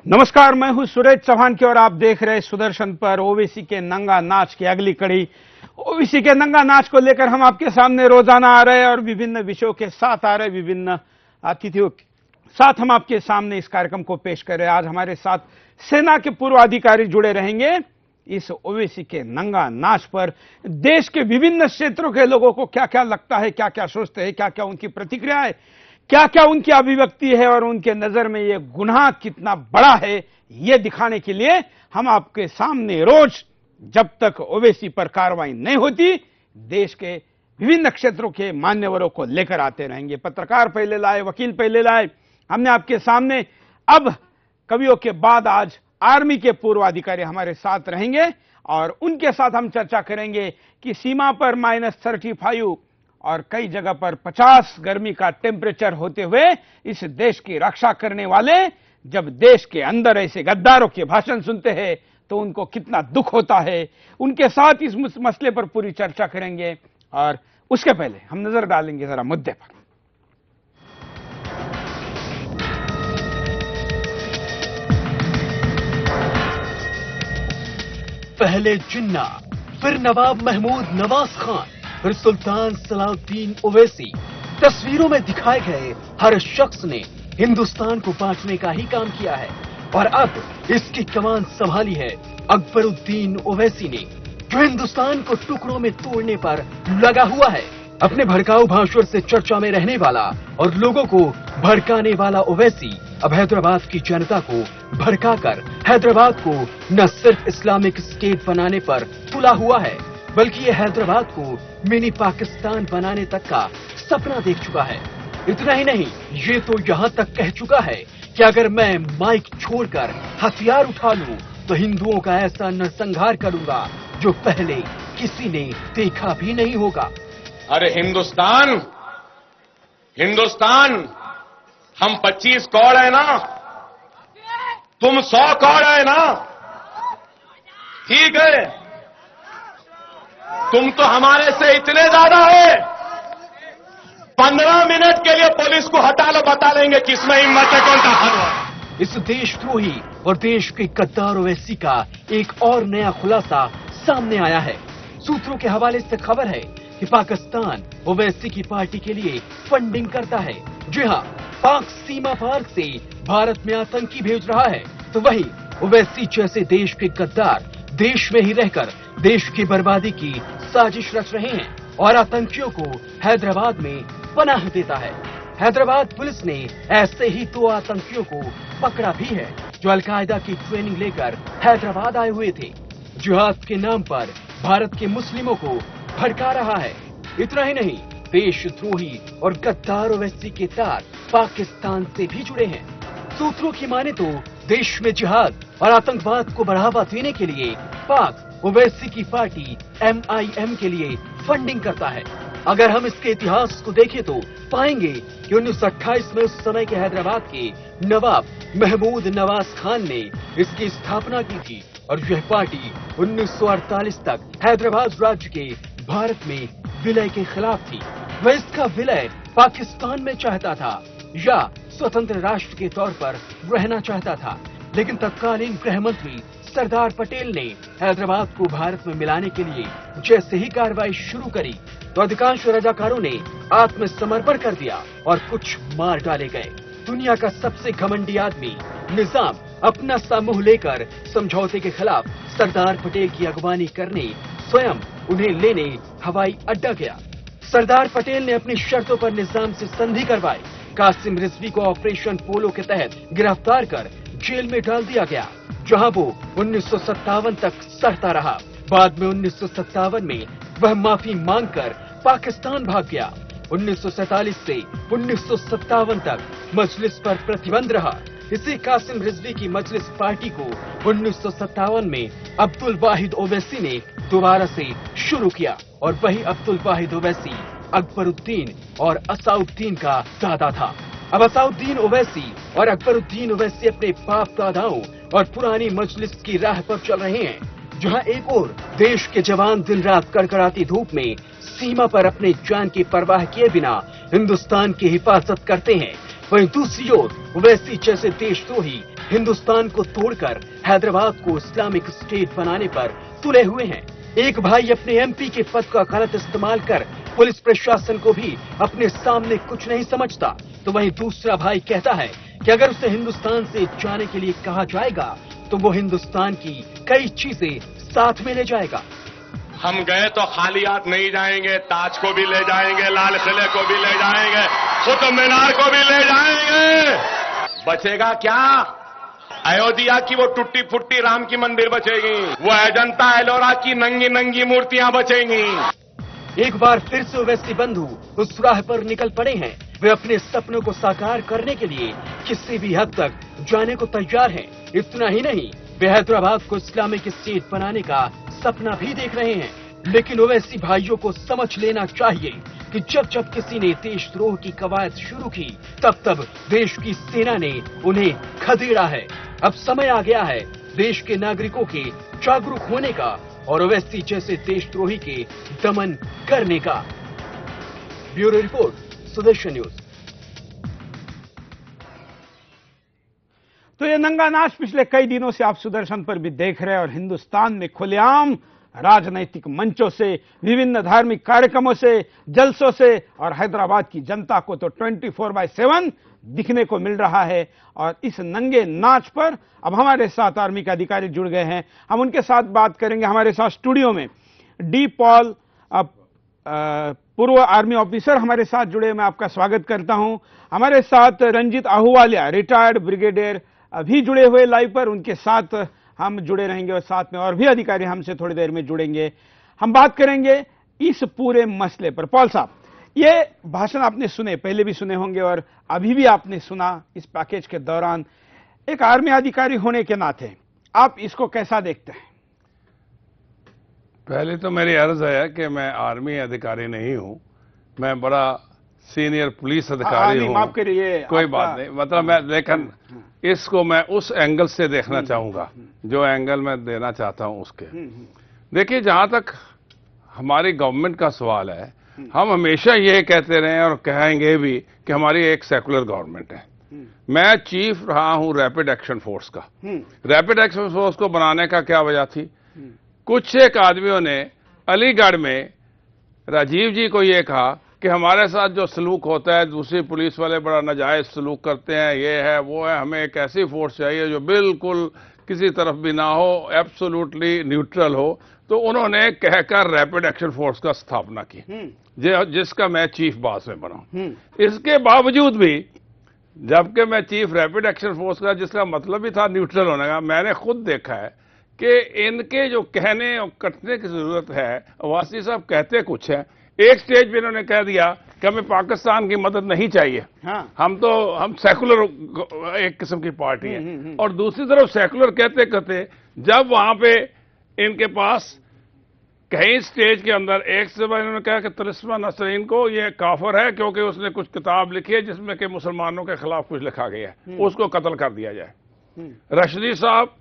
नमस्कार, मैं हूं सुरेश चौहान की और आप देख रहे सुदर्शन पर ओवीसी के नंगा नाच की अगली कड़ी। ओवीसी के नंगा नाच को लेकर हम आपके सामने रोजाना आ रहे हैं और विभिन्न विषयों के साथ आ रहे, विभिन्न अतिथियों के साथ हम आपके सामने इस कार्यक्रम को पेश कर रहे हैं। आज हमारे साथ सेना के पूर्व अधिकारी जुड़े रहेंगे। इस ओवीसी के नंगा नाच पर देश के विभिन्न क्षेत्रों के लोगों को क्या क्या लगता है, क्या क्या सोचते हैं, क्या क्या उनकी प्रतिक्रिया है, क्या क्या उनकी अभिव्यक्ति है और उनके नजर में यह गुनाह कितना बड़ा है, यह दिखाने के लिए हम आपके सामने रोज जब तक ओवैसी पर कार्रवाई नहीं होती देश के विभिन्न क्षेत्रों के मान्यवरों को लेकर आते रहेंगे। पत्रकार पहले लाए, वकील पहले लाए, हमने आपके सामने। अब कवियों के बाद आज आर्मी के पूर्व अधिकारी हमारे साथ रहेंगे और उनके साथ हम चर्चा करेंगे कि सीमा पर -35 और कई जगह पर 50 गर्मी का टेम्परेचर होते हुए इस देश की रक्षा करने वाले जब देश के अंदर ऐसे गद्दारों के भाषण सुनते हैं तो उनको कितना दुख होता है। उनके साथ इस मसले पर पूरी चर्चा करेंगे और उसके पहले हम नजर डालेंगे जरा मुद्दे पर। पहले जिन्ना, फिर नवाब महमूद नवाज खान, फिर सुल्तान सलाउद्दीन ओवैसी। तस्वीरों में दिखाए गए हर शख्स ने हिंदुस्तान को बांटने का ही काम किया है और अब इसकी कमान संभाली है अकबरुद्दीन ओवैसी ने, जो हिंदुस्तान को टुकड़ों में तोड़ने पर लगा हुआ है। अपने भड़काऊ भाषण से चर्चा में रहने वाला और लोगों को भड़काने वाला ओवैसी अब हैदराबाद की जनता को भड़काकर हैदराबाद को न सिर्फ इस्लामिक स्टेट बनाने पर तुला हुआ है बल्कि ये हैदराबाद को मिनी पाकिस्तान बनाने तक का सपना देख चुका है। इतना ही नहीं, ये तो यहाँ तक कह चुका है कि अगर मैं माइक छोड़कर हथियार उठा लूं तो हिंदुओं का ऐसा नरसंहार करूंगा जो पहले किसी ने देखा भी नहीं होगा। अरे हिंदुस्तान हम 25 कौड़ है ना, तुम 100 कौड़ है ना, ठीक है। तुम तो हमारे से इतने ज्यादा है, 15 मिनट के लिए पुलिस को हटा लो, बता लेंगे किसमें हिम्मत है, कौन सा हर। इस देशद्रोही और देश के गद्दार ओवैसी का एक और नया खुलासा सामने आया है। सूत्रों के हवाले से खबर है कि पाकिस्तान ओवैसी की पार्टी के लिए फंडिंग करता है। जी हां, पाक सीमा पार से भारत में आतंकी भेज रहा है, तो वहीं ओवैसी जैसे देश के गद्दार देश में ही रहकर देश की बर्बादी की साजिश रच रहे हैं और आतंकियों को हैदराबाद में पनाह देता है। हैदराबाद पुलिस ने ऐसे ही 2 आतंकियों को पकड़ा भी है जो अलकायदा की ट्रेनिंग लेकर हैदराबाद आए हुए थे। जिहाद के नाम पर भारत के मुस्लिमों को भड़का रहा है। इतना ही नहीं, देशद्रोही और गद्दार ओवैसी के तार पाकिस्तान से भी जुड़े हैं। सूत्रों की माने तो देश में जिहाद और आतंकवाद को बढ़ावा देने के लिए पाक ओवैसी की पार्टी MIM के लिए फंडिंग करता है। अगर हम इसके इतिहास को देखें तो पाएंगे कि 1928 में उस समय के हैदराबाद के नवाब महमूद नवाज खान ने इसकी स्थापना की थी और यह पार्टी 1948 तक हैदराबाद राज्य के भारत में विलय के खिलाफ थी। वह इसका विलय पाकिस्तान में चाहता था या स्वतंत्र राष्ट्र के तौर पर रहना चाहता था, लेकिन तत्कालीन गृह मंत्री सरदार पटेल ने हैदराबाद को भारत में मिलाने के लिए जैसे ही कार्रवाई शुरू करी तो अधिकांश रजाकारों ने आत्मसमर्पण कर दिया और कुछ मार डाले गए। दुनिया का सबसे घमंडी आदमी निजाम अपना सा मुंह लेकर समझौते के खिलाफ सरदार पटेल की अगवानी करने स्वयं उन्हें लेने हवाई अड्डा गया। सरदार पटेल ने अपनी शर्तों पर निजाम से संधि करवाई। कासिम रिजवी को ऑपरेशन पोलो के तहत गिरफ्तार कर जेल में डाल दिया गया, जहां वो 1957 तक सड़ता रहा। बाद में 1957 में वह माफी मांगकर पाकिस्तान भाग गया। 1947 से 1957 तक मजलिस पर प्रतिबंध रहा। इसी कासिम रिजवी की मजलिस पार्टी को 1957 में अब्दुल वाहिद ओवैसी ने दोबारा से शुरू किया और वही अब्दुल वाहिद ओवैसी अकबरुद्दीन और असाउद्दीन का दादा था। अब असाउद्दीन ओवैसी और अकबरुद्दीन ओवैसी अपने बाप दादाओं और पुरानी मजलिस की राह पर चल रहे हैं, जहां एक ओर देश के जवान दिन रात कड़कड़ाती धूप में सीमा पर अपने जान की परवाह किए बिना हिंदुस्तान की हिफाजत करते हैं, वहीं दूसरी ओर ओवैसी जैसे देशद्रोही हिंदुस्तान को तोड़कर हैदराबाद को इस्लामिक स्टेट बनाने पर तुले हुए हैं। एक भाई अपने एमपी के पद का गलत इस्तेमाल कर पुलिस प्रशासन को भी अपने सामने कुछ नहीं समझता, तो वहीं दूसरा भाई कहता है कि अगर उसे हिंदुस्तान से जाने के लिए कहा जाएगा तो वो हिंदुस्तान की कई चीजें साथ में ले जाएगा। हम गए तो खाली हाथ नहीं जाएंगे, ताज को भी ले जाएंगे, लाल किले को भी ले जाएंगे, कुतुब मीनार को भी ले जाएंगे। बचेगा क्या? अयोध्या की वो टूटी फुट्टी राम की मंदिर बचेगी, वो अजंता एलोरा की नंगी नंगी मूर्तियां बचेंगी। एक बार फिर से ओवैसी बंधु उस राह पर निकल पड़े हैं। वे अपने सपनों को साकार करने के लिए किसी भी हद तक जाने को तैयार हैं। इतना ही नहीं, वे हैदराबाद को इस्लामिक स्टेट बनाने का सपना भी देख रहे हैं। लेकिन ओवैसी भाइयों को समझ लेना चाहिए कि जब जब किसी ने देशद्रोह की कवायद शुरू की, तब तब देश की सेना ने उन्हें खदेड़ा है। अब समय आ गया है देश के नागरिकों के जागरूक होने का और ओवैसी जैसे देशद्रोही के दमन करने का। Bureau report, Sudarshan news. तो ये नंगा नाच पिछले कई दिनों से आप सुदर्शन पर भी देख रहे हैं और हिंदुस्तान में खुलेआम राजनैतिक मंचों से, विभिन्न धार्मिक कार्यक्रमों से, जलसों से और हैदराबाद की जनता को तो 24/7 दिखने को मिल रहा है। और इस नंगे नाच पर अब हमारे साथ आर्मी के अधिकारी जुड़ गए हैं, हम उनके साथ बात करेंगे। हमारे साथ स्टूडियो में डी पॉल, पूर्व आर्मी ऑफिसर हमारे साथ जुड़े, मैं आपका स्वागत करता हूं। हमारे साथ रंजीत आहूवालिया, रिटायर्ड ब्रिगेडियर अभी जुड़े हुए लाइव पर, उनके साथ हम जुड़े रहेंगे और साथ में और भी अधिकारी हमसे थोड़ी देर में जुड़ेंगे। हम बात करेंगे इस पूरे मसले पर। पॉल साहब, ये भाषण आपने सुने, पहले भी सुने होंगे और अभी भी आपने सुना इस पैकेज के दौरान। एक आर्मी अधिकारी होने के नाते आप इसको कैसा देखते हैं? पहले तो मेरी अर्ज है कि मैं आर्मी अधिकारी नहीं हूं, मैं बड़ा सीनियर पुलिस अधिकारी हूं। माफ करिए, कोई बात नहीं, मतलब मैं, लेकिन इसको मैं उस एंगल से देखना चाहूंगा जो एंगल मैं देना चाहता हूं उसके। देखिए, जहां तक हमारी गवर्नमेंट का सवाल है, हम हमेशा ये कहते रहे और कहेंगे भी कि हमारी एक सेकुलर गवर्नमेंट है। मैं चीफ रहा हूं रैपिड एक्शन फोर्स का। रैपिड एक्शन फोर्स को बनाने का क्या वजह थी? कुछ एक आदमियों ने अलीगढ़ में राजीव जी को ये कहा कि हमारे साथ जो सलूक होता है, दूसरी पुलिस वाले बड़ा नाजायज सलूक करते हैं, ये है वो है, हमें एक ऐसी फोर्स चाहिए जो बिल्कुल किसी तरफ भी ना हो, एब्सोल्युटली न्यूट्रल हो। तो उन्होंने कहकर रैपिड एक्शन फोर्स का स्थापना की, जिसका मैं चीफ बास में बना। इसके बावजूद भी, जबकि मैं चीफ रैपिड एक्शन फोर्स का, जिसका मतलब भी था न्यूट्रल होने का, मैंने खुद देखा है कि इनके जो कहने और कटने की जरूरत है, वासी साहब कहते कुछ है। एक स्टेज पे इन्होंने कह दिया कि हमें पाकिस्तान की मदद नहीं चाहिए। हाँ। हम सेकुलर एक किस्म की पार्टी है। और दूसरी तरफ सेकुलर कहते कहते जब वहां पे इनके पास कहीं स्टेज के अंदर एक से इन्होंने कहा कि तिलिस्मा नसरीन को ये काफिर है क्योंकि उसने कुछ किताब लिखी है जिसमें कि मुसलमानों के खिलाफ कुछ लिखा गया है, उसको कत्ल कर दिया जाए। रशदी साहब,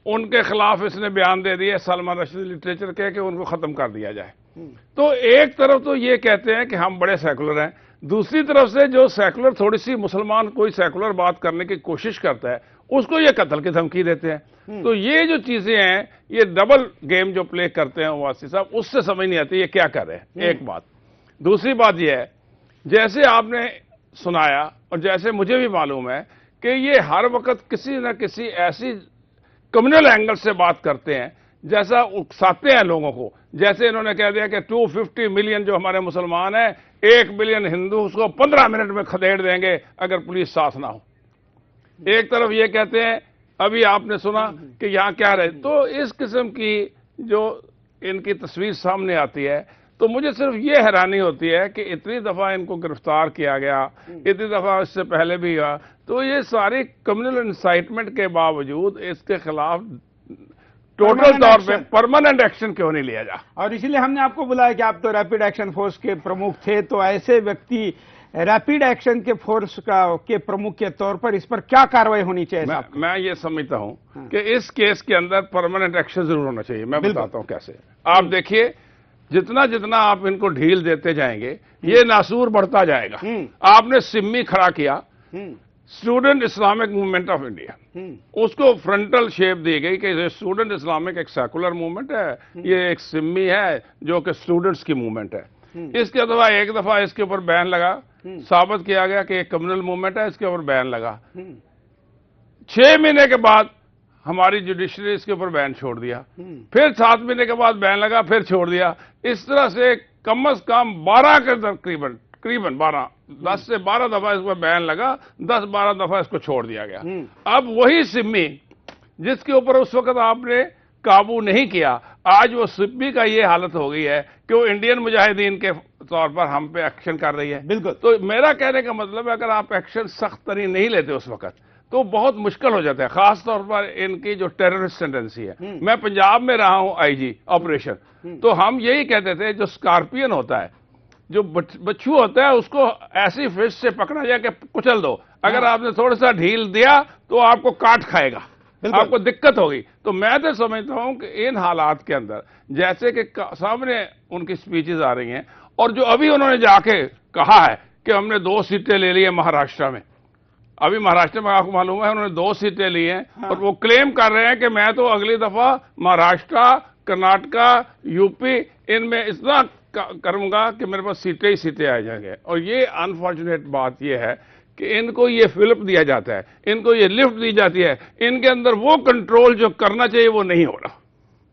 उनके खिलाफ इसने बयान दे दिए सलमान रशदी लिटरेचर के कि उनको खत्म कर दिया जाए। तो एक तरफ तो ये कहते हैं कि हम बड़े सेकुलर हैं, दूसरी तरफ से जो सेकुलर थोड़ी सी मुसलमान कोई सेकुलर बात करने की कोशिश करता है उसको ये कत्ल की धमकी देते हैं। तो ये जो चीजें हैं, ये डबल गेम जो प्ले करते हैं वासी साहब, उससे समझ नहीं आती ये क्या कर रहे हैं। एक बात। दूसरी बात ये है, जैसे आपने सुनाया और जैसे मुझे भी मालूम है कि ये हर वक्त किसी न किसी ऐसी कम्युनल एंगल से बात करते हैं जैसा उकसाते हैं लोगों को। जैसे इन्होंने कह दिया कि 250 मिलियन जो हमारे मुसलमान हैं, 1 बिलियन हिंदू, उसको 15 मिनट में खदेड़ देंगे अगर पुलिस साथ ना हो। एक तरफ ये कहते हैं, अभी आपने सुना कि यहां क्या रहे। तो इस किस्म की जो इनकी तस्वीर सामने आती है, तो मुझे सिर्फ ये हैरानी होती है कि इतनी दफा इनको गिरफ्तार किया गया, इतनी दफा इससे पहले भी हुआ, तो ये सारी कम्युनल इंसाइटमेंट के बावजूद इसके खिलाफ टोटल तौर पे परमानेंट एक्शन क्यों नहीं लिया जा। और इसीलिए हमने आपको बुलाया कि आप तो रैपिड एक्शन फोर्स के प्रमुख थे, तो ऐसे व्यक्ति रैपिड एक्शन के फोर्स के प्रमुख के तौर पर इस पर क्या कार्रवाई होनी चाहिए? मैं ये समझता हूं कि इस केस के अंदर परमानेंट एक्शन जरूर होना चाहिए। मैं बताता हूं कैसे। आप देखिए, जितना जितना आप इनको ढील देते जाएंगे, ये नासूर बढ़ता जाएगा। आपने सिम्मी खड़ा किया, student Islamic movement of India, उसको फ्रंटल शेप दी गई कि स्टूडेंट इस्लामिक एक सेकुलर मूवमेंट है, ये एक सिम्मी है जो कि स्टूडेंट्स की मूवमेंट है। इसके अलावा एक दफा इसके ऊपर बैन लगा, साबित किया गया कि एक कम्युनल मूवमेंट है, इसके ऊपर बैन लगा। 6 महीने के बाद हमारी जुडिशरी इसके ऊपर बैन छोड़ दिया, फिर 7 महीने के बाद बैन लगा, फिर छोड़ दिया। इस तरह से कम से कम 12 के तकरीबन 10 से 12 दफा इस पर बैन लगा, 10-12 दफा इसको छोड़ दिया गया। अब वही सिम्मी जिसके ऊपर उस वक्त आपने काबू नहीं किया, आज वो सिम्मी का ये हालत हो गई है कि वो इंडियन मुजाहिदीन के तौर पर हम पे एक्शन कर रही है। बिल्कुल। तो मेरा कहने का मतलब है अगर आप एक्शन सख्त तरीन नहीं लेते उस वक्त तो बहुत मुश्किल हो जाता है, खास तौर पर इनकी जो टेररिस्ट टेंडेंसी है। मैं पंजाब में रहा हूं आईजी ऑपरेशन, तो हम यही कहते थे जो स्कॉर्पियन होता है, जो बच्चू होता है, उसको ऐसी फिश से पकड़ा जाए कि कुचल दो, अगर आपने थोड़ा सा ढील दिया तो आपको काट खाएगा, आपको दिक्कत होगी। तो मैं तो समझता हूं कि इन हालात के अंदर जैसे कि सामने उनकी स्पीचेस आ रही हैं और जो अभी उन्होंने जाके कहा है कि हमने 2 सीटें ले ली है महाराष्ट्र में, अभी महाराष्ट्र में आपको मालूम है उन्होंने 2 सीटें ली हैं। हाँ। और वो क्लेम कर रहे हैं कि मैं तो अगली दफा महाराष्ट्र, कर्नाटका, यूपी इनमें इतना करूंगा कि मेरे पास सीटें ही सीटें आ जाएंगे। और ये अनफॉर्चुनेट बात ये है कि इनको ये फिलिप दिया जाता है, इनको ये लिफ्ट दी जाती है, इनके अंदर वो कंट्रोल जो करना चाहिए वो नहीं हो रहा।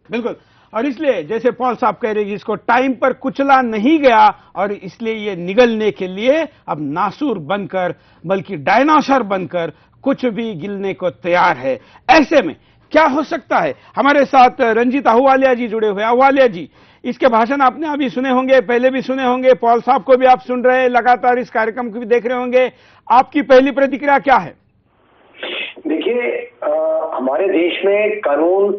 बिल्कुल। और इसलिए जैसे पॉल साहब कह रहे हैं इसको टाइम पर कुचला नहीं गया और इसलिए ये निगलने के लिए अब नासूर बनकर बल्कि डायनासोर बनकर कुछ भी गिलने को तैयार है। ऐसे में क्या हो सकता है? हमारे साथ रंजीत अहूवालिया जी जुड़े हुए। अहूवालिया जी, इसके भाषण आपने अभी सुने होंगे, पहले भी सुने होंगे, पॉल साहब को भी आप सुन रहे हैं, लगातार इस कार्यक्रम को भी देख रहे होंगे। आपकी पहली प्रतिक्रिया क्या है? देखिए, हमारे देश में कानून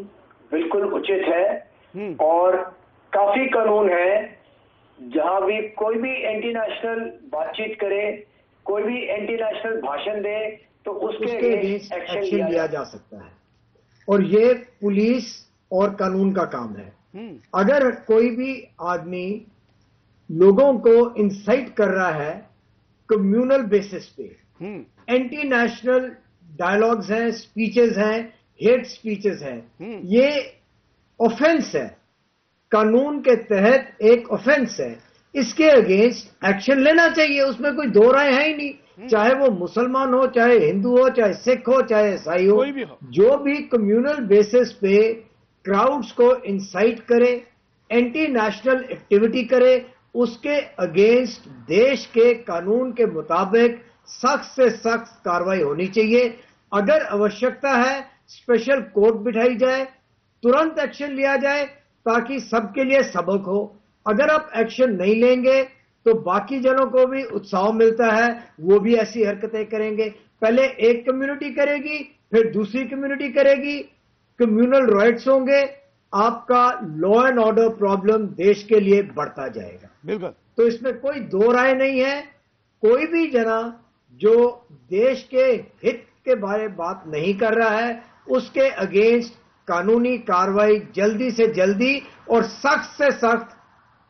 बिल्कुल उचित है और काफी कानून है। जहां भी कोई भी एंटी नेशनल बातचीत करे, कोई भी एंटी नेशनल भाषण दे तो उसके अगेंस्ट एक्शन लिया जा सकता है और ये पुलिस और कानून का काम है। अगर कोई भी आदमी लोगों को इंसाइट कर रहा है कम्युनल बेसिस पे, एंटी नेशनल डायलॉग्स हैं, स्पीचेस हैं, हेट स्पीचेस हैं, ये ऑफेंस है, कानून के तहत एक ऑफेंस है। इसके अगेंस्ट एक्शन लेना चाहिए, उसमें कोई दो राय है ही नहीं। चाहे वो मुसलमान हो, चाहे हिंदू हो, चाहे सिख हो, चाहे ईसाई हो, जो भी कम्युनल बेसिस पे क्राउड्स को इंसाइट करे, एंटी नेशनल एक्टिविटी करे, उसके अगेंस्ट देश के कानून के मुताबिक सख्त से सख्त कार्रवाई होनी चाहिए। अगर आवश्यकता है स्पेशल कोर्ट बिठाई जाए, तुरंत एक्शन लिया जाए ताकि सबके लिए सबक हो। अगर आप एक्शन नहीं लेंगे तो बाकी जनों को भी उत्साह मिलता है, वो भी ऐसी हरकतें करेंगे। पहले एक कम्युनिटी करेगी, फिर दूसरी कम्युनिटी करेगी, कम्युनल राइट्स होंगे, आपका लॉ एंड ऑर्डर प्रॉब्लम देश के लिए बढ़ता जाएगा। बिल्कुल। तो इसमें कोई दो राय नहीं है। कोई भी जना जो देश के हित के बारे में बात नहीं कर रहा है, उसके अगेंस्ट कानूनी कार्रवाई जल्दी से जल्दी और सख्त से सख्त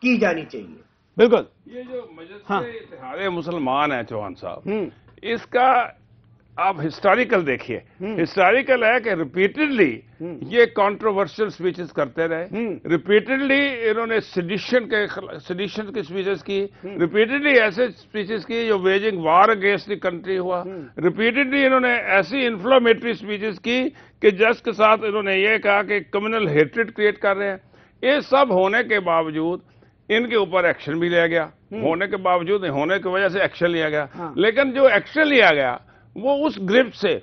की जानी चाहिए। बिल्कुल। ये जो मजलिस इत्तेहाद मुसलमान है चौहान साहब, इसका आप हिस्टोरिकल देखिए। हिस्टोरिकल है कि रिपीटेडली ये कंट्रोवर्शियल स्पीचेस करते रहे, रिपीटेडली इन्होंने सेडिशन की स्पीचेस की, रिपीटेडली ऐसे स्पीचेस की जो waging war against the country हुआ, रिपीटेडली इन्होंने ऐसी इन्फ्लेमेटरी स्पीचेस की कि जिसके साथ इन्होंने ये कहा कि कम्युनल हेट्रेड क्रिएट कर रहे हैं। ये सब होने के बावजूद इनके ऊपर एक्शन भी लिया गया, होने के बावजूद होने की वजह से एक्शन लिया गया। लेकिन जो एक्शन लिया गया वो उस ग्रिप से,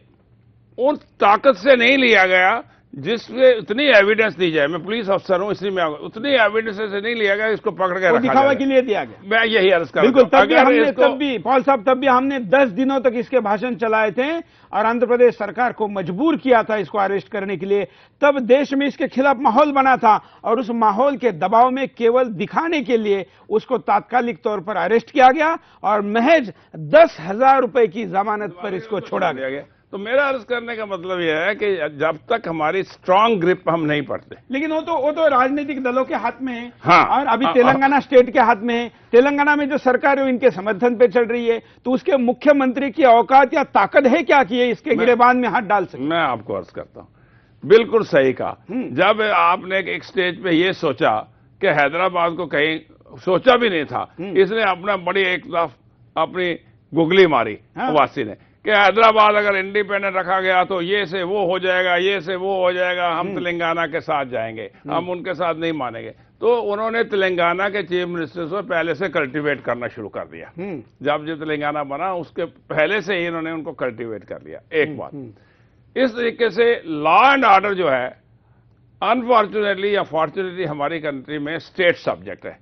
उन ताकत से नहीं लिया गया जिसमें उतनी एविडेंस दी जाए। मैं पुलिस अफसर हूं इसलिए मैं उतनी एविडेंस से नहीं लिया गया, इसको पकड़ के रखा दिखावा के लिए दिया गया। मैं यही अर्ज कर बिल्कुल। तब भी पॉल साहब, तब भी हमने 10 दिनों तक इसके भाषण चलाए थे और आंध्र प्रदेश सरकार को मजबूर किया था इसको अरेस्ट करने के लिए। तब देश में इसके खिलाफ माहौल बना था और उस माहौल के दबाव में केवल दिखाने के लिए उसको तात्कालिक तौर पर अरेस्ट किया गया और महज 10,000 रुपए की जमानत पर इसको छोड़ा गया। तो मेरा अर्ज करने का मतलब यह है कि जब तक हमारी स्ट्रांग ग्रिप हम नहीं पढ़ते। लेकिन वो तो राजनीतिक दलों के हाथ में है। हाँ, और अभी तेलंगाना स्टेट के हाथ में है। तेलंगाना में जो सरकार है इनके समर्थन पे चल रही है, तो उसके मुख्यमंत्री की औकात या ताकत है क्या कि ये इसके गिरेबान में हाथ डाल सके? मैं आपको अर्ज करता हूं, बिल्कुल सही कहा। जब आपने एक स्टेज पे ये सोचा कि हैदराबाद को कहीं सोचा भी नहीं था, इसने अपना बड़ी एक तरफ अपनी गुगली मारी वासी ने कि हैदराबाद अगर इंडिपेंडेंट रखा गया तो ये से वो हो जाएगा, ये से वो हो जाएगा, हम तेलंगाना के साथ जाएंगे, हम उनके साथ नहीं मानेंगे। तो उन्होंने तेलंगाना के चीफ मिनिस्टर को पहले से कल्टीवेट करना शुरू कर दिया। जब जो तेलंगाना बना उसके पहले से ही इन्होंने उनको कल्टीवेट कर लिया। एक बात इस तरीके से लॉ एंड ऑर्डर जो है अनफॉर्चुनेटली या फॉर्चुनेटली हमारी कंट्री में स्टेट सब्जेक्ट है।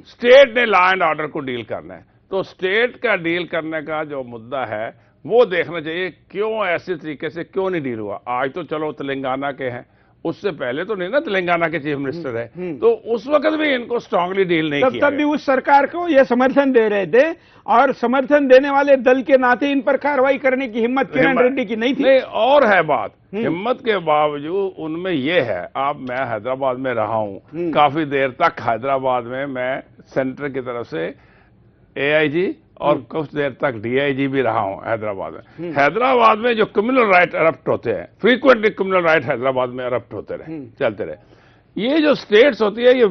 स्टेट ने लॉ एंड ऑर्डर को डील करना है, तो स्टेट का डील करने का जो मुद्दा है वो देखना चाहिए क्यों ऐसे तरीके से क्यों नहीं डील हुआ। आज तो चलो तेलंगाना के हैं, उससे पहले तो नहीं ना तेलंगाना के चीफ मिनिस्टर है, तो उस वक्त भी इनको स्ट्रांगली डील नहीं किया। तब भी उस सरकार को ये समर्थन दे रहे थे और समर्थन देने वाले दल के नाते इन पर कार्रवाई करने की हिम्मत किरण रेड्डी की नहीं थी। नहीं, और है बात, हिम्मत के बावजूद उनमें ये है। अब मैं हैदराबाद में रहा हूं काफी देर तक, हैदराबाद में मैं सेंटर की तरफ से AIG और कुछ देर तक DIG भी रहा हूं हैदराबाद में। हैदराबाद में जो क्रिमिनल राइट अरप्ट होते हैं, फ्रीक्वेंटली क्रिमिनल राइट हैदराबाद में अरप्ट होते रहे, चलते रहे। ये जो स्टेट्स होती है ये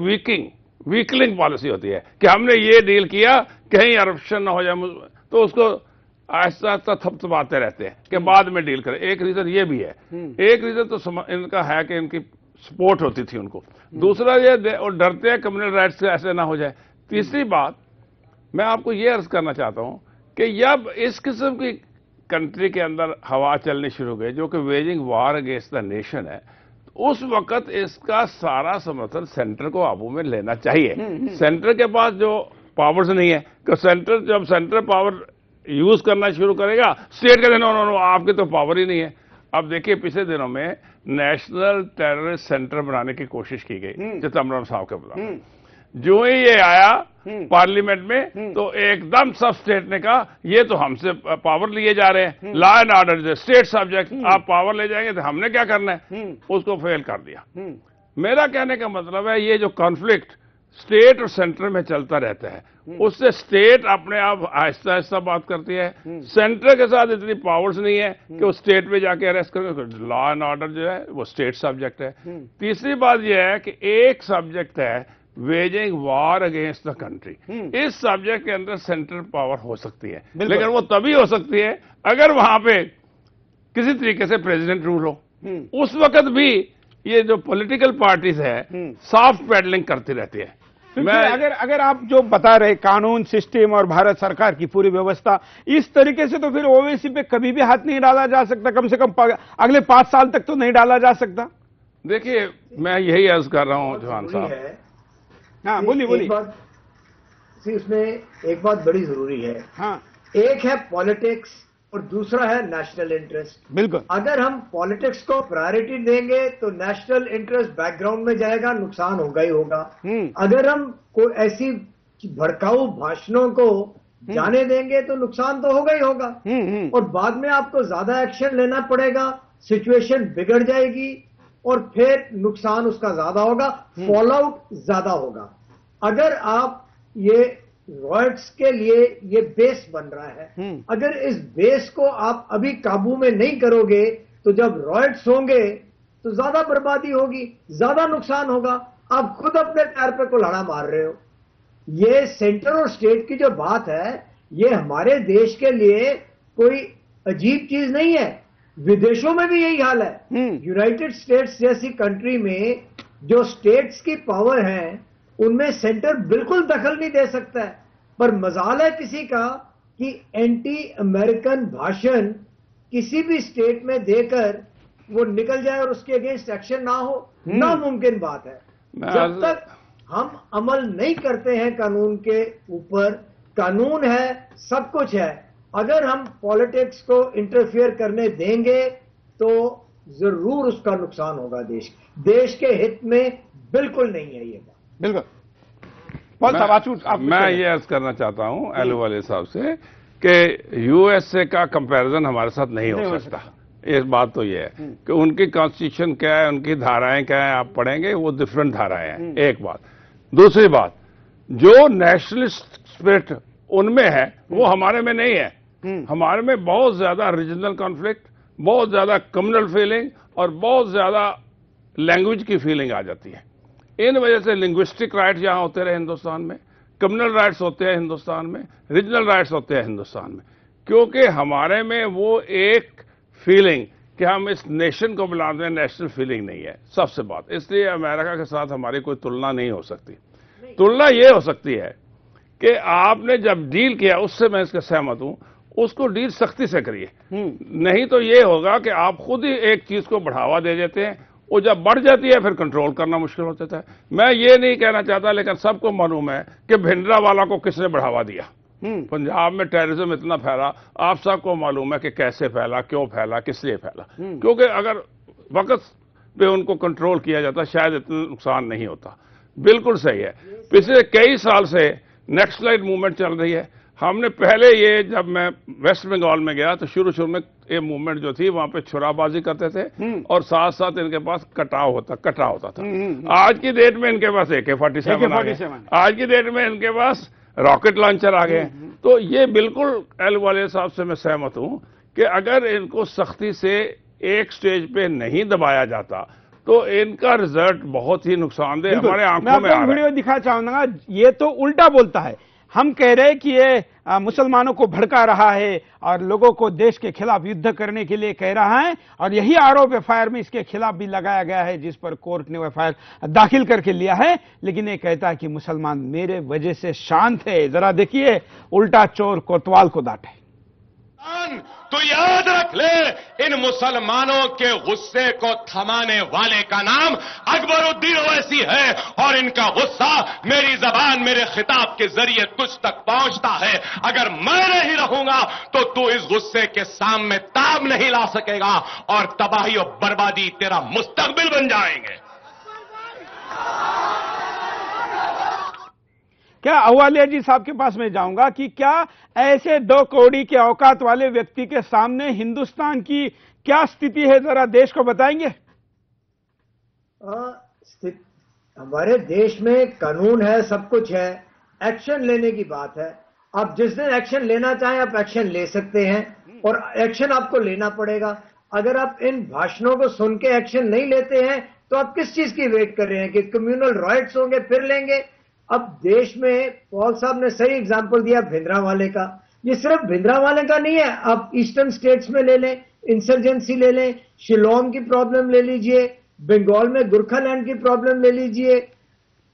वीकलिंग पॉलिसी होती है कि हमने ये डील किया कहीं अरप्शन ना हो जाए, तो उसको आहिस्ता आहिस्ता थपथपाते रहते हैं कि बाद में डील करें। एक रीजन ये भी है, एक रीजन तो इनका है कि इनकी सपोर्ट होती थी उनको, दूसरा ये डरते हैं क्रिमिनल राइट्स से ऐसे ना हो जाए। तीसरी बात मैं आपको ये अर्ज करना चाहता हूं कि जब इस किस्म की कंट्री के अंदर हवा चलनी शुरू हो गई जो कि waging war against the nation है, तो उस वक्त इसका सारा समर्थन सेंटर को काबू में लेना चाहिए। सेंटर के पास जो पावर्स नहीं है, कि सेंटर जब सेंटर पावर यूज करना शुरू करेगा, स्टेट कहते नो आपके तो पावर ही नहीं है। अब देखिए पिछले दिनों में नेशनल टेररिस्ट सेंटर बनाने की कोशिश की गई चिदम्बरम साहब के बुलाने, जो ही ये आया पार्लियामेंट में तो एकदम सब स्टेट ने कहा ये तो हमसे पावर लिए जा रहे हैं, law and order state subject, आप पावर ले जाएंगे तो हमने क्या करना है, उसको फेल कर दिया। मेरा कहने का मतलब है ये जो कॉन्फ्लिक्ट स्टेट और सेंटर में चलता रहता है, उससे स्टेट अपने आप आहिस्ता आहिस्ता बात करती है, सेंटर के साथ इतनी पावर्स नहीं है कि वो स्टेट में जाके अरेस्ट करें। लॉ एंड ऑर्डर जो है वो स्टेट सब्जेक्ट है। तीसरी बात यह है कि एक सब्जेक्ट है waging war against the country, इस सब्जेक्ट के अंदर सेंट्रल पावर हो सकती है, लेकिन वो तभी हो सकती है अगर वहां पे किसी तरीके से प्रेसिडेंट रूल हो। उस वक्त भी ये जो पॉलिटिकल पार्टीज है सॉफ्ट पैडलिंग करती रहती है। मैं अगर आप जो बता रहे कानून सिस्टम और भारत सरकार की पूरी व्यवस्था इस तरीके से, तो फिर ओवैसी पे कभी भी हाथ नहीं डाला जा सकता, कम से कम अगले 5 साल तक तो नहीं डाला जा सकता। देखिए मैं यही अर्ज कर रहा हूं चौहान साहब। हाँ बोलिए। इसमें एक बात बड़ी जरूरी है। हाँ, एक है पॉलिटिक्स और दूसरा है नेशनल इंटरेस्ट। बिल्कुल, अगर हम पॉलिटिक्स को प्रायोरिटी देंगे तो नेशनल इंटरेस्ट बैकग्राउंड में जाएगा, नुकसान होगा ही होगा। अगर हम कोई ऐसी भड़काऊ भाषणों को जाने देंगे तो नुकसान तो होगा ही होगा, और बाद में आपको ज्यादा एक्शन लेना पड़ेगा, सिचुएशन बिगड़ जाएगी और फिर नुकसान उसका ज्यादा होगा, फॉल आउट ज्यादा होगा। अगर आप ये रॉयट्स के लिए ये बेस बन रहा है, अगर इस बेस को आप अभी काबू में नहीं करोगे तो जब रॉयट्स होंगे तो ज्यादा बर्बादी होगी, ज्यादा नुकसान होगा। आप खुद अपने पैर पे कुल्हाड़ा मार रहे हो। ये सेंटर और स्टेट की जो बात है ये हमारे देश के लिए कोई अजीब चीज नहीं है, विदेशों में भी यही हाल है। यूनाइटेड स्टेट्स जैसी कंट्री में जो स्टेट्स की पावर है उनमें सेंटर बिल्कुल दखल नहीं दे सकता है, पर मजाल है किसी का कि एंटी अमेरिकन भाषण किसी भी स्टेट में देकर वो निकल जाए और उसके अगेंस्ट एक्शन ना हो, नामुमकिन बात है। जब तक हम अमल नहीं करते हैं कानून के ऊपर, कानून है सब कुछ है, अगर हम पॉलिटिक्स को इंटरफियर करने देंगे तो जरूर उसका नुकसान होगा। देश के हित में बिल्कुल नहीं है ये बात। बिल्कुल। मैं ये अर्ज करना चाहता हूं एलओ वाले साहब से कि यूएसए का कंपैरिजन हमारे साथ नहीं हो सकता। एक बात तो ये है कि उनकी कॉन्स्टिट्यूशन क्या है, उनकी धाराएं क्या है, आप पढ़ेंगे वो डिफरेंट धाराएं हैं, एक बात। दूसरी बात, जो नेशनलिस्ट स्पिरिट उनमें है वो हमारे में नहीं है। हमारे में बहुत ज्यादा रीजनल कॉन्फ्लिक्ट, बहुत ज्यादा कम्युनल फीलिंग और बहुत ज्यादा लैंग्वेज की फीलिंग आ जाती है। इन वजह से लिंग्विस्टिक राइट्स यहां होते रहे हिंदुस्तान में, कम्युनल राइट्स होते हैं हिंदुस्तान में, रीजनल राइट्स होते हैं हिंदुस्तान में, क्योंकि हमारे में वो एक फीलिंग कि हम इस नेशन को बुलाते हैं, नेशनल फीलिंग नहीं है सबसे बात। इसलिए अमेरिका के साथ हमारी कोई तुलना नहीं हो सकती। तुलना ये हो सकती है कि आपने जब डील किया, उससे मैं इसके सहमत हूं, उसको डील सख्ती से करिए। नहीं तो ये होगा कि आप खुद ही एक चीज को बढ़ावा दे देते हैं, वो जब बढ़ जाती है फिर कंट्रोल करना मुश्किल हो जाता है। मैं ये नहीं कहना चाहता, लेकिन सबको मालूम है कि भिंडरावाला को किसने बढ़ावा दिया। पंजाब में टेररिज्म इतना फैला, आप सबको मालूम है कि कैसे फैला, क्यों फैला, किस लिए फैला। क्योंकि अगर वक्त पे उनको कंट्रोल किया जाता शायद इतना नुकसान नहीं होता। बिल्कुल सही है। पिछले कई साल से नेक्सलाइट मूवमेंट चल रही है। हमने पहले ये, जब मैं वेस्ट बंगाल में गया तो शुरू में ये मूवमेंट जो थी वहां पे छुराबाजी करते थे और साथ साथ इनके पास कटरा होता था। आज की डेट में इनके पास AK-47 आ गए, आज की डेट में इनके पास रॉकेट लॉन्चर आ गए। तो ये बिल्कुल अहलुवालिया साहब से मैं सहमत हूं कि अगर इनको सख्ती से एक स्टेज पे नहीं दबाया जाता तो इनका रिजल्ट बहुत ही नुकसानदेह हमारे आंखों में आ रहा है। वीडियो दिखा चाहूंगा, ये तो उल्टा बोलता है। हम कह रहे हैं कि ये मुसलमानों को भड़का रहा है और लोगों को देश के खिलाफ युद्ध करने के लिए कह रहा है, और यही आरोप एफआईआर में इसके खिलाफ भी लगाया गया है, जिस पर कोर्ट ने एफआईआर दाखिल करके लिया है। लेकिन ये कहता है कि मुसलमान मेरे वजह से शांत है। जरा देखिए, उल्टा चोर कोतवाल को डांटे। तो याद रख ले, इन मुसलमानों के गुस्से को थमाने वाले का नाम अकबरुद्दीन ओवैसी है, और इनका गुस्सा मेरी जबान, मेरे खिताब के जरिए तुझ तक पहुंचता है। अगर मैं नहीं रहूंगा तो तू इस गुस्से के सामने ताब नहीं ला सकेगा, और तबाही और बर्बादी तेरा मुस्तकबिल बन जाएंगे। क्या अहवालिया जी साहब के पास मैं जाऊंगा कि क्या ऐसे 2 कौड़ी के औकात वाले व्यक्ति के सामने हिंदुस्तान की क्या स्थिति है, जरा देश को बताएंगे। हमारे देश में कानून है, सब कुछ है, एक्शन लेने की बात है। आप जिस दिन एक्शन लेना चाहें आप एक्शन ले सकते हैं, और एक्शन आपको लेना पड़ेगा। अगर आप इन भाषणों को सुन के एक्शन नहीं लेते हैं तो आप किस चीज की वेट कर रहे हैं कि कम्युनल राइट्स होंगे फिर लेंगे। अब देश में पॉल साहब ने सही एग्जांपल दिया भिंडरावाले का। ये सिर्फ भिंडरावाले का नहीं है, आप ईस्टर्न स्टेट्स में ले लें, इंसर्जेंसी ले लें, शिलोंग की प्रॉब्लम ले लीजिए, बंगाल में गोरखालैंड की प्रॉब्लम ले लीजिए।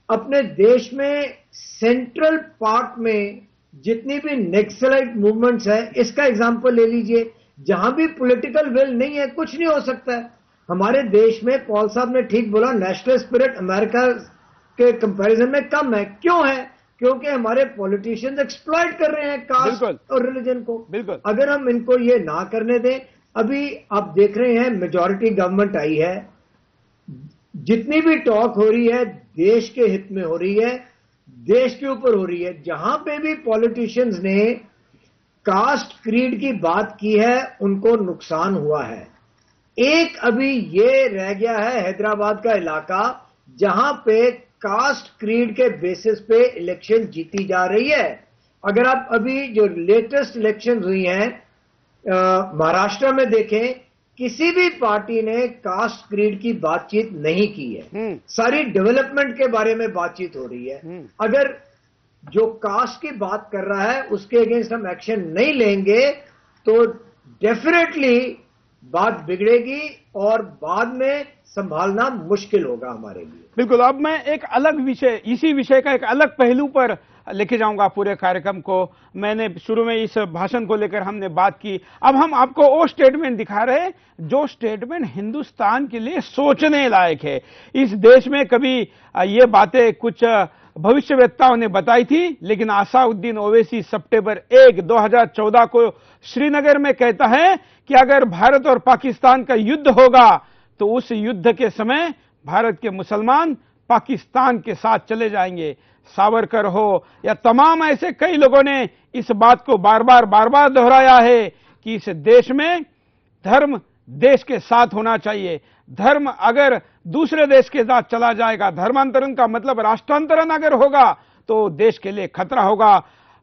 अपने देश में सेंट्रल पार्ट में जितनी भी नक्सलाइट मूवमेंट्स है, इसका एग्जांपल ले लीजिए। जहां भी पॉलिटिकल विल नहीं है कुछ नहीं हो सकता है। हमारे देश में पॉल साहब ने ठीक बोला, नेशनल स्पिरिट अमेरिका के कंपैरिजन में कम है। क्यों है? क्योंकि हमारे पॉलिटिशियंस एक्सप्लॉइट कर रहे हैं कास्ट और रिलीजन को। अगर हम इनको ये ना करने दें, अभी आप देख रहे हैं मेजॉरिटी गवर्नमेंट आई है, जितनी भी टॉक हो रही है देश के हित में हो रही है, देश के ऊपर हो रही है। जहां पे भी पॉलिटिशियंस ने कास्ट क्रीड की बात की है उनको नुकसान हुआ है। एक अभी ये रह गया है हैदराबाद का इलाका जहां पे कास्ट क्रीड के बेसिस पे इलेक्शन जीती जा रही है। अगर आप अभी जो लेटेस्ट इलेक्शन हुई हैं महाराष्ट्र में देखें, किसी भी पार्टी ने कास्ट क्रीड की बातचीत नहीं की है। सारी डेवलपमेंट के बारे में बातचीत हो रही है। अगर जो कास्ट की बात कर रहा है उसके अगेंस्ट हम एक्शन नहीं लेंगे तो डेफिनेटली बात बिगड़ेगी और बाद में संभालना मुश्किल होगा हमारे लिए। बिल्कुल। अब मैं एक अलग विषय, इसी विषय का एक अलग पहलू पर लेके जाऊंगा पूरे कार्यक्रम को। मैंने शुरू में इस भाषण को लेकर हमने बात की, अब हम आपको वो स्टेटमेंट दिखा रहे हैं जो स्टेटमेंट हिंदुस्तान के लिए सोचने लायक है। इस देश में कभी ये बातें कुछ भविष्यवेत्ताओं ने बताई थी, लेकिन असाउद्दीन ओवैसी सितंबर 1, 2014 को श्रीनगर में कहता है कि अगर भारत और पाकिस्तान का युद्ध होगा तो उस युद्ध के समय भारत के मुसलमान पाकिस्तान के साथ चले जाएंगे। सावरकर हो या तमाम ऐसे कई लोगों ने इस बात को बार बार दोहराया है कि इस देश में धर्म देश के साथ होना चाहिए। धर्म अगर दूसरे देश के साथ चला जाएगा, धर्मांतरण का मतलब राष्ट्रांतरण अगर होगा तो देश के लिए खतरा होगा।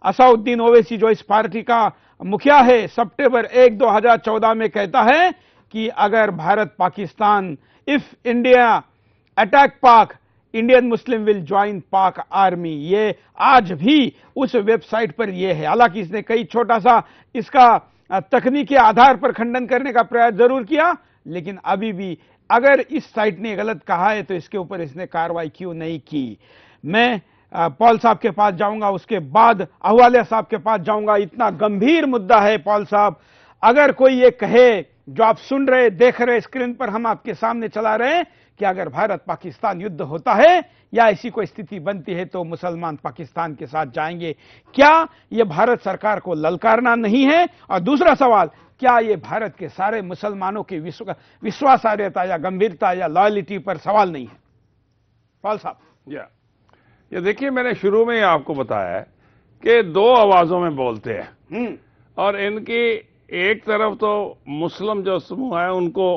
असाउद्दीन ओवैसी जो इस पार्टी का मुखिया है, सितंबर 1, 2014 में कहता है कि अगर Bharat Pakistan, if India attack पाक, इंडियन मुस्लिम विल ज्वाइन पाक आर्मी। ये आज भी उस वेबसाइट पर यह है। हालांकि इसने कई छोटा सा इसका तकनीकी आधार पर खंडन करने का प्रयास जरूर किया, लेकिन अभी भी अगर इस साइट ने गलत कहा है तो इसके ऊपर इसने कार्रवाई क्यों नहीं की। मैं पॉल साहब के पास जाऊंगा, उसके बाद अहवालिया साहब के पास जाऊंगा। इतना गंभीर मुद्दा है पॉल साहब, अगर कोई ये कहे, जो आप सुन रहे देख रहे स्क्रीन पर हम आपके सामने चला रहे हैं, कि अगर भारत पाकिस्तान युद्ध होता है या ऐसी कोई स्थिति बनती है तो मुसलमान पाकिस्तान के साथ जाएंगे, क्या यह भारत सरकार को ललकारना नहीं है? और दूसरा सवाल, क्या यह भारत के सारे मुसलमानों की विश्वासार्हता या गंभीरता या लॉयल्टी पर सवाल नहीं है? पॉल साहब। ये देखिए, मैंने शुरू में ही आपको बताया है कि दो आवाजों में बोलते हैं और इनकी एक तरफ तो मुस्लिम जो समूह है उनको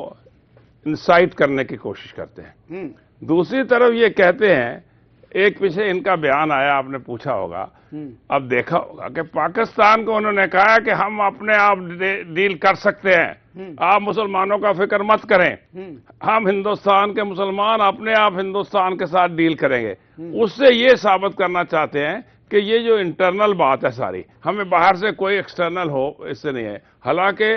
इंसाइट करने की कोशिश करते हैं, दूसरी तरफ ये कहते हैं, एक पीछे इनका बयान आया, आपने पूछा होगा, अब देखा होगा कि पाकिस्तान को उन्होंने कहा कि हम अपने आप डील कर सकते हैं, आप मुसलमानों का फिक्र मत करें, हम हिंदुस्तान के मुसलमान अपने आप हिंदुस्तान के साथ डील करेंगे। उससे ये साबित करना चाहते हैं कि ये जो इंटरनल बात है सारी, हमें बाहर से कोई एक्सटर्नल हो इससे नहीं है। हालांकि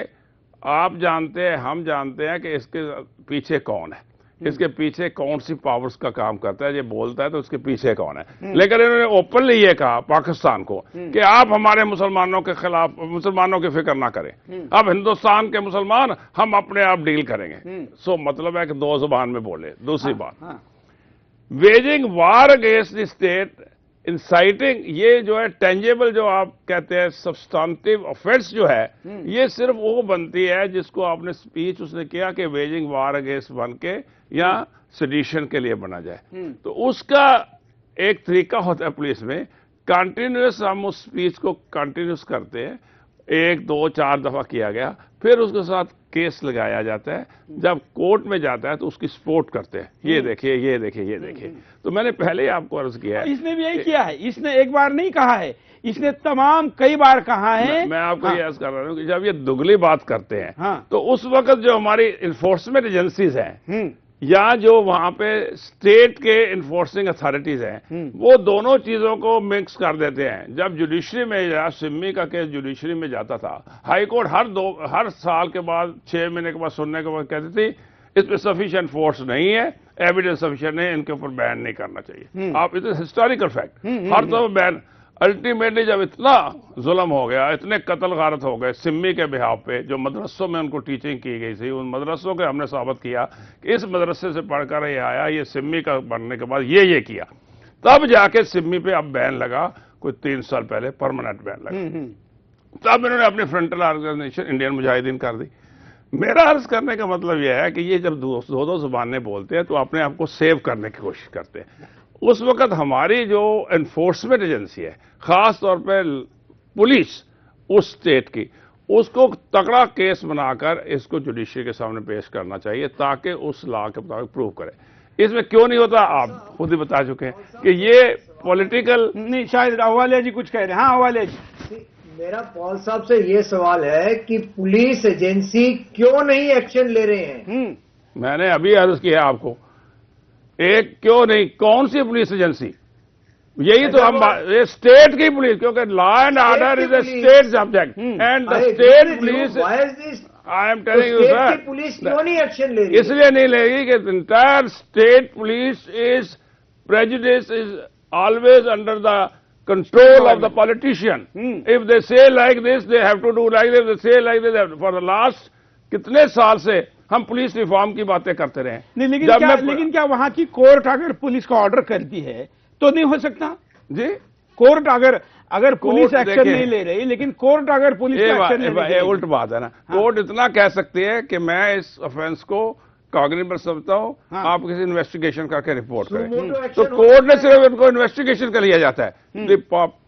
आप जानते हैं, हम जानते हैं कि इसके पीछे कौन है, इसके पीछे कौन सी पावर्स का काम करता है। ये बोलता है तो उसके पीछे कौन है, लेकिन इन्होंने ओपनली ये कहा पाकिस्तान को कि आप हमारे मुसलमानों के खिलाफ, मुसलमानों की फिक्र ना करें, अब हिंदुस्तान के मुसलमान हम अपने आप डील करेंगे। सो मतलब है कि दो जुबान में बोले। दूसरी बात, waging war against the state, inciting, ये जो है टेंजेबल, जो आप कहते हैं सब्सटेंटिव ऑफेंस जो है, ये सिर्फ वो बनती है जिसको आपने स्पीच उसने किया कि वेजिंग वार अगेंस्ट बन के या सेडिशन के लिए बना जाए। तो उसका एक तरीका होता है पुलिस में, कंटिन्यूस हम उस स्पीच को कंटिन्यूस करते हैं, 1, 2, 4 दफा किया गया, फिर उसके साथ केस लगाया जाता है, जब कोर्ट में जाता है तो उसकी सपोर्ट करते हैं, ये देखिए, ये देखिए, ये देखिए। तो मैंने पहले ही आपको अर्ज किया है, इसने भी यही किया है, इसने एक बार नहीं कहा है, इसने तमाम कई बार कहा है। मैं आपको ये अर्ज कर रहा हूं कि जब ये दुगली बात करते हैं तो उस वक्त जो हमारी इन्फोर्समेंट एजेंसीज हैं या जो वहां पे स्टेट के इन्फोर्सिंग अथॉरिटीज हैं, वो दोनों चीजों को मिक्स कर देते हैं। जब जुडिशरी में या सिमी का केस जुडिशरी में जाता था, हाई कोर्ट हर साल के बाद 6 महीने के बाद सुनने के बाद कहती थी इस पर सफिशिएंट फोर्स नहीं है, एविडेंस सफिशिएंट नहीं है, इनके ऊपर बैन नहीं करना चाहिए। आप इट इज हिस्टोरिकल फैक्ट, हर तो बैन। अल्टीमेटली जब इतना जुल्म हो गया, इतने कत्ल गारत हो गए सिमी के बिहाव पे, जो मदरसों में उनको टीचिंग की गई थी, उन मदरसों के हमने साबित किया कि इस मदरसे से पढ़कर ये आया, ये सिमी का बनने के बाद ये किया, तब जाके सिमी पे अब बैन लगा, कोई 3 साल पहले परमानेंट बैन लगा। तब इन्होंने अपनी फ्रंटल ऑर्गेनाइजेशन इंडियन मुजाहिदीन कर दी। मेरा अर्ज करने का मतलब यह है कि ये जब दो जुबानें बोलते हैं तो अपने आप को सेव करने की कोशिश करते हैं। उस वक्त हमारी जो एनफोर्समेंट एजेंसी है, खास तौर पर पुलिस उस स्टेट की, उसको तगड़ा केस बनाकर इसको जुडिशरी के सामने पेश करना चाहिए ताकि उस लॉ के मुताबिक प्रूव करे। इसमें क्यों नहीं होता आप खुद ही बता चुके हैं कि ये पॉलिटिकल नहीं। शायद अहवालिया जी कुछ कह रहे हैं। हाँ अहवालिया जी, मेरा पॉल साहब से ये सवाल है कि पुलिस एजेंसी क्यों नहीं एक्शन ले रहे हैं? मैंने अभी अर्ज किया आपको, एक क्यों नहीं, कौन सी पुलिस एजेंसी? यही तो हम, ये स्टेट की पुलिस, क्योंकि law and order is A state subject and the state police, I am telling you sir, police क्यों नहीं एक्शन ले रही? इसलिए नहीं लेगी कि entire state police is prejudice is always under the control of the politician. If they say like this, they have to do like this. If they say like this, for the last कितने साल से हम police reform की बातें करते रहे। नहीं, लेकिन क्या वहां की कोर्ट अगर पुलिस को ऑर्डर करती है तो नहीं हो सकता जी? कोर्ट अगर पुलिस एक्शन नहीं ले रही, लेकिन कोर्ट अगर पुलिस एक्शन नहीं ले रही, उल्ट बात है ना। कोर्ट इतना कह सकती है कि मैं इस ऑफेंस को कॉग्निबल समझता हूं, आप किसी इन्वेस्टिगेशन करके रिपोर्ट करें। तो कोर्ट ने सिर्फ इनको इन्वेस्टिगेशन कर लिया जाता है।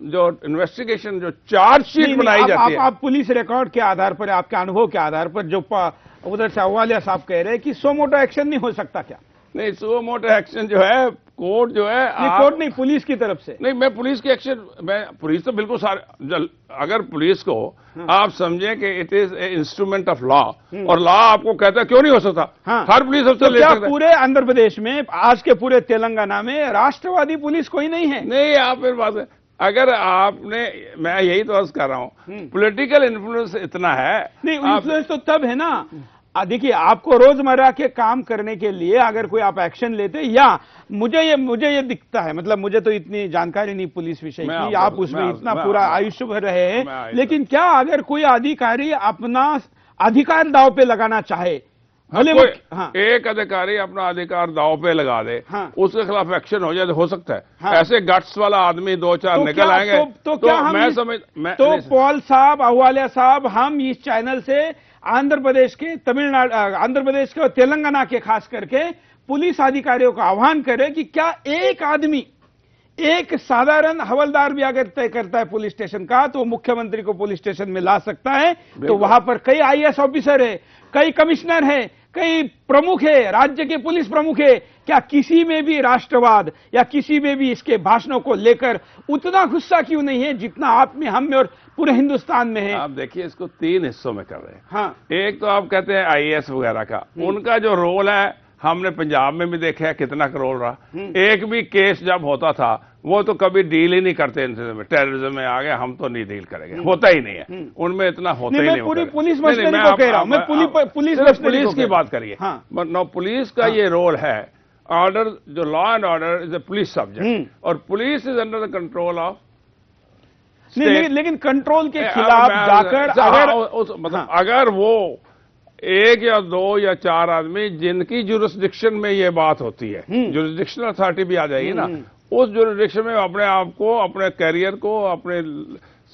जो इन्वेस्टिगेशन, जो चार्जशीट बनाई जाती है, आप पुलिस रिकॉर्ड के आधार पर, आपके अनुभव के आधार पर जो उधर से अहवालिया साहब कह रहे हैं कि सो मोटो एक्शन नहीं हो सकता क्या? नहीं, सो मोटो एक्शन जो है कोर्ट जो है कोर्ट नहीं, पुलिस की तरफ से नहीं। मैं पुलिस की एक्शन, मैं पुलिस तो बिल्कुल सारे, अगर पुलिस को आप समझे कि it is a instrument of law और लॉ आपको कहता है क्यों नहीं हो सकता, हर पुलिस अफसर ले सकता है। पूरे आंध्र प्रदेश में, आज के पूरे तेलंगाना में राष्ट्रवादी पुलिस कोई नहीं है? नहीं, आप फिर बात है, अगर आपने, मैं यही तो अर्ज कर रहा हूं, पॉलिटिकल इन्फ्लुएंस इतना है। नहीं, इन्फ्लुएंस तो तब है ना, देखिए आपको रोजमर्रा के काम करने के लिए अगर कोई आप एक्शन लेते, या मुझे ये दिखता है, मतलब मुझे तो इतनी जानकारी नहीं पुलिस विषय की, आप उसमें इतना पूरा आयुष्य भर रहे हैं, लेकिन क्या अगर कोई अधिकारी अपना अधिकार दांव पे लगाना चाहे, भले एक अधिकारी अपना अधिकार दांव पे लगा दे, उसके खिलाफ एक्शन हो जाए तो हो सकता है। ऐसे गट्स वाला आदमी 2-4 निकल आएंगे तो क्या मैं समझ, तो पॉल साहब, अहवालिया साहब, हम इस चैनल से आंध्र प्रदेश के, तमिलनाडु, आंध्र प्रदेश के और तेलंगाना के खास करके पुलिस अधिकारियों का आह्वान करें कि क्या एक आदमी, एक साधारण हवलदार भी अगर तय करता है पुलिस स्टेशन का, तो मुख्यमंत्री को पुलिस स्टेशन में ला सकता है। तो वहां पर कई आईएएस ऑफिसर है, कई कमिश्नर है, कई प्रमुख है, राज्य के पुलिस प्रमुख है, क्या किसी में भी राष्ट्रवाद या किसी में भी इसके भाषणों को लेकर उतना गुस्सा क्यों नहीं है जितना आप में, हम में और पूरे हिंदुस्तान में है? आप देखिए, इसको 3 हिस्सों में कर रहे हैं। एक तो आप कहते हैं आईएएस वगैरह का, उनका जो रोल है हमने पंजाब में भी देखा है कितना रोल रहा। एक भी केस जब होता था वो तो कभी डील ही नहीं करते इनसे, टेररिज्म में आ गए हम तो नहीं डील करेंगे, होता ही नहीं है उनमें, इतना होता ही नहीं। पूरी पुलिस मशीनरी को कह रहा हूं मैं, पुलिस की बात करिए। पुलिस का ये रोल है, ऑर्डर, जो law and order is a police subject, और police is under the control of. लेकिन कंट्रोल के खिलाफ जाकर मतलब अगर वो 1 या 2 या 4 आदमी जिनकी जुरिस्डिक्शन में ये बात होती है, जुरिस्डिक्शनल अथॉरिटी भी आ जाएगी ना, उस जुरिस्डिक्शन में अपने आप को, अपने करियर को, अपने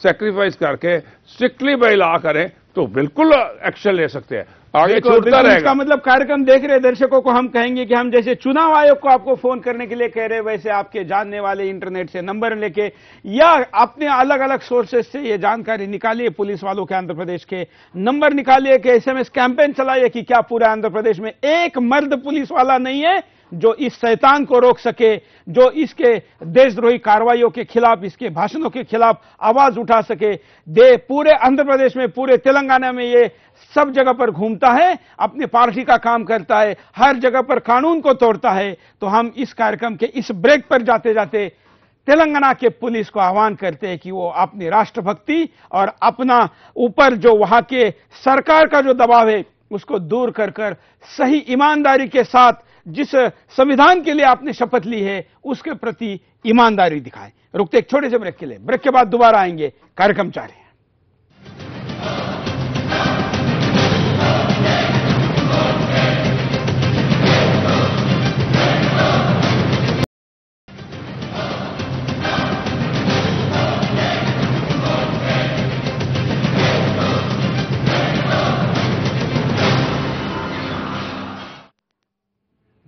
सैक्रिफाइस करके स्ट्रिक्टली बाय लॉ करें तो बिल्कुल एक्शन ले सकते हैं, आगे छूटता रहेगा। इसका मतलब कार्यक्रम देख रहे दर्शकों को हम कहेंगे कि हम जैसे चुनाव आयोग को आपको फोन करने के लिए कह रहे हैं, वैसे आपके जानने वाले इंटरनेट से नंबर लेके या अपने अलग अलग सोर्सेज से ये जानकारी निकालिए, पुलिस वालों के आंध्र प्रदेश के नंबर निकालिए, कि एसएमएस कैंपेन चलाइए कि क्या पूरे आंध्र प्रदेश में एक मर्द पुलिस वाला नहीं है जो इस शैतान को रोक सके, जो इसके देशद्रोही कार्रवाइयों के खिलाफ, इसके भाषणों के खिलाफ आवाज उठा सके। पूरे आंध्र प्रदेश में, पूरे तेलंगाना में ये सब जगह पर घूमता है, अपनी पार्टी का काम करता है, हर जगह पर कानून को तोड़ता है। तो हम इस कार्यक्रम के इस ब्रेक पर जाते जाते तेलंगाना के पुलिस को आह्वान करते हैं कि वो अपनी राष्ट्रभक्ति और अपना ऊपर जो वहां के सरकार का जो दबाव है उसको दूर कर सही ईमानदारी के साथ जिस संविधान के लिए आपने शपथ ली है उसके प्रति ईमानदारी दिखाएं। रुकते एक छोटे से ब्रेक के लिए, ब्रेक के बाद दोबारा आएंगे, कार्यक्रम जारी है।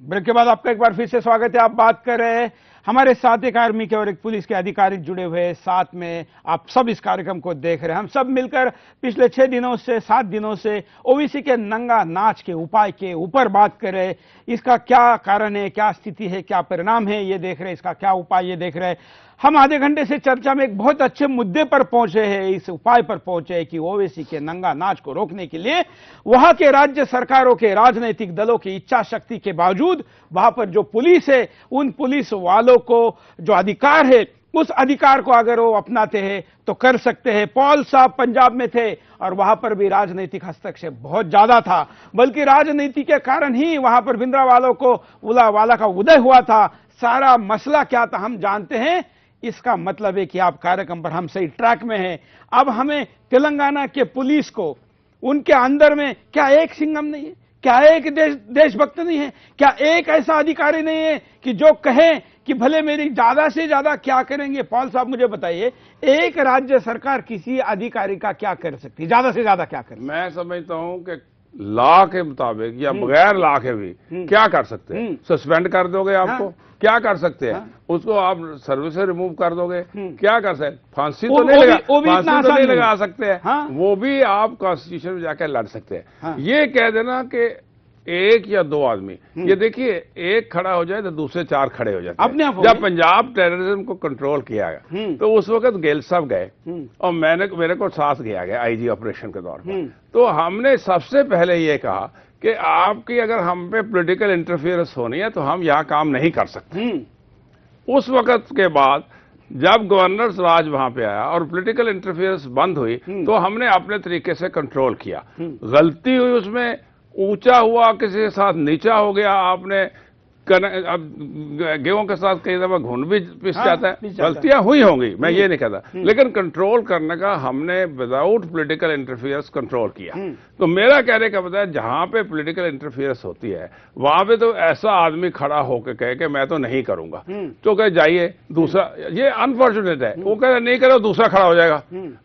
ब्रेक के बाद आपका एक बार फिर से स्वागत है। आप बात कर रहे हैं, हमारे साथ एक आर्मी के और एक पुलिस के अधिकारी जुड़े हुए हैं, साथ में आप सब इस कार्यक्रम को देख रहे हैं। हम सब मिलकर पिछले 6 दिनों से, 7 दिनों से ओबीसी के नंगा नाच के उपाय के ऊपर बात कर रहे हैं। इसका क्या कारण है, क्या स्थिति है, क्या परिणाम है, ये देख रहे हैं, इसका क्या उपाय ये देख रहे हैं। हम आधे घंटे से चर्चा में एक बहुत अच्छे मुद्दे पर पहुंचे हैं, इस उपाय पर पहुंचे हैं कि ओवैसी के नंगा नाच को रोकने के लिए वहां के राज्य सरकारों के राजनीतिक दलों की इच्छा शक्ति के बावजूद वहां पर जो पुलिस है, उन पुलिस वालों को जो अधिकार है, उस अधिकार को अगर वो अपनाते हैं तो कर सकते हैं। पॉल साहब पंजाब में थे और वहां पर भी राजनीतिक हस्तक्षेप बहुत ज्यादा था, बल्कि राजनीति के कारण ही वहां पर भिंडरावालों को वाला का उदय हुआ था। सारा मसला क्या था हम जानते हैं। इसका मतलब है कि आप कार्यक्रम पर हम सही ट्रैक में हैं। अब हमें तेलंगाना के पुलिस को, उनके अंदर में क्या एक सिंघम नहीं है, क्या एक देशभक्त नहीं है, क्या एक ऐसा अधिकारी नहीं है कि जो कहे कि भले मेरी ज्यादा से ज्यादा क्या करेंगे। पॉल साहब मुझे बताइए, एक राज्य सरकार किसी अधिकारी का क्या कर सकती है, ज्यादा से ज्यादा क्या कर? मैं समझता हूं कि लॉ के मुताबिक या बगैर लॉ के भी क्या कर सकते हैं? सस्पेंड कर दोगे आपको? क्या कर सकते हैं? उसको आप सर्विस से रिमूव कर दोगे? क्या कर सकते हैं? फांसी तो नहीं लगा सकते हैं। वो भी आप कॉन्स्टिट्यूशन में जाकर लड़ सकते हैं। ये कह देना कि एक या दो आदमी, ये देखिए एक खड़ा हो जाए तो दूसरे चार खड़े हो जाते हैं। जब पंजाब टेररिज्म को कंट्रोल किया गया तो उस वक्त गेल साहब गए और मेरे को साथ गया आईजी ऑपरेशन के दौर पर। तो हमने सबसे पहले ये कहा कि आपकी अगर हम पे पॉलिटिकल इंटरफेरेंस होनी है तो हम यहाँ काम नहीं कर सकते। उस वक्त के बाद जब गवर्नर्स राज वहां पे आया और पॉलिटिकल इंटरफेरेंस बंद हुई तो हमने अपने तरीके से कंट्रोल किया। गलती हुई उसमें, ऊंचा हुआ किसी के साथ नीचा हो गया, आपने गेहूं के साथ कई दफा घुन भी पिस जाता है, गलतियां हुई होंगी, मैं ये नहीं कहता, लेकिन कंट्रोल करने का हमने विदाउट पॉलिटिकल इंटरफेरेंस कंट्रोल किया। तो मेरा कहने का मतलब जहां पे पॉलिटिकल इंटरफेरेंस होती है वहां पे तो ऐसा आदमी खड़ा होकर कहे कि मैं तो नहीं करूंगा, तो कहे जाइए दूसरा, ये अनफॉर्चुनेट है। वो कहे नहीं करो, दूसरा खड़ा हो जाएगा,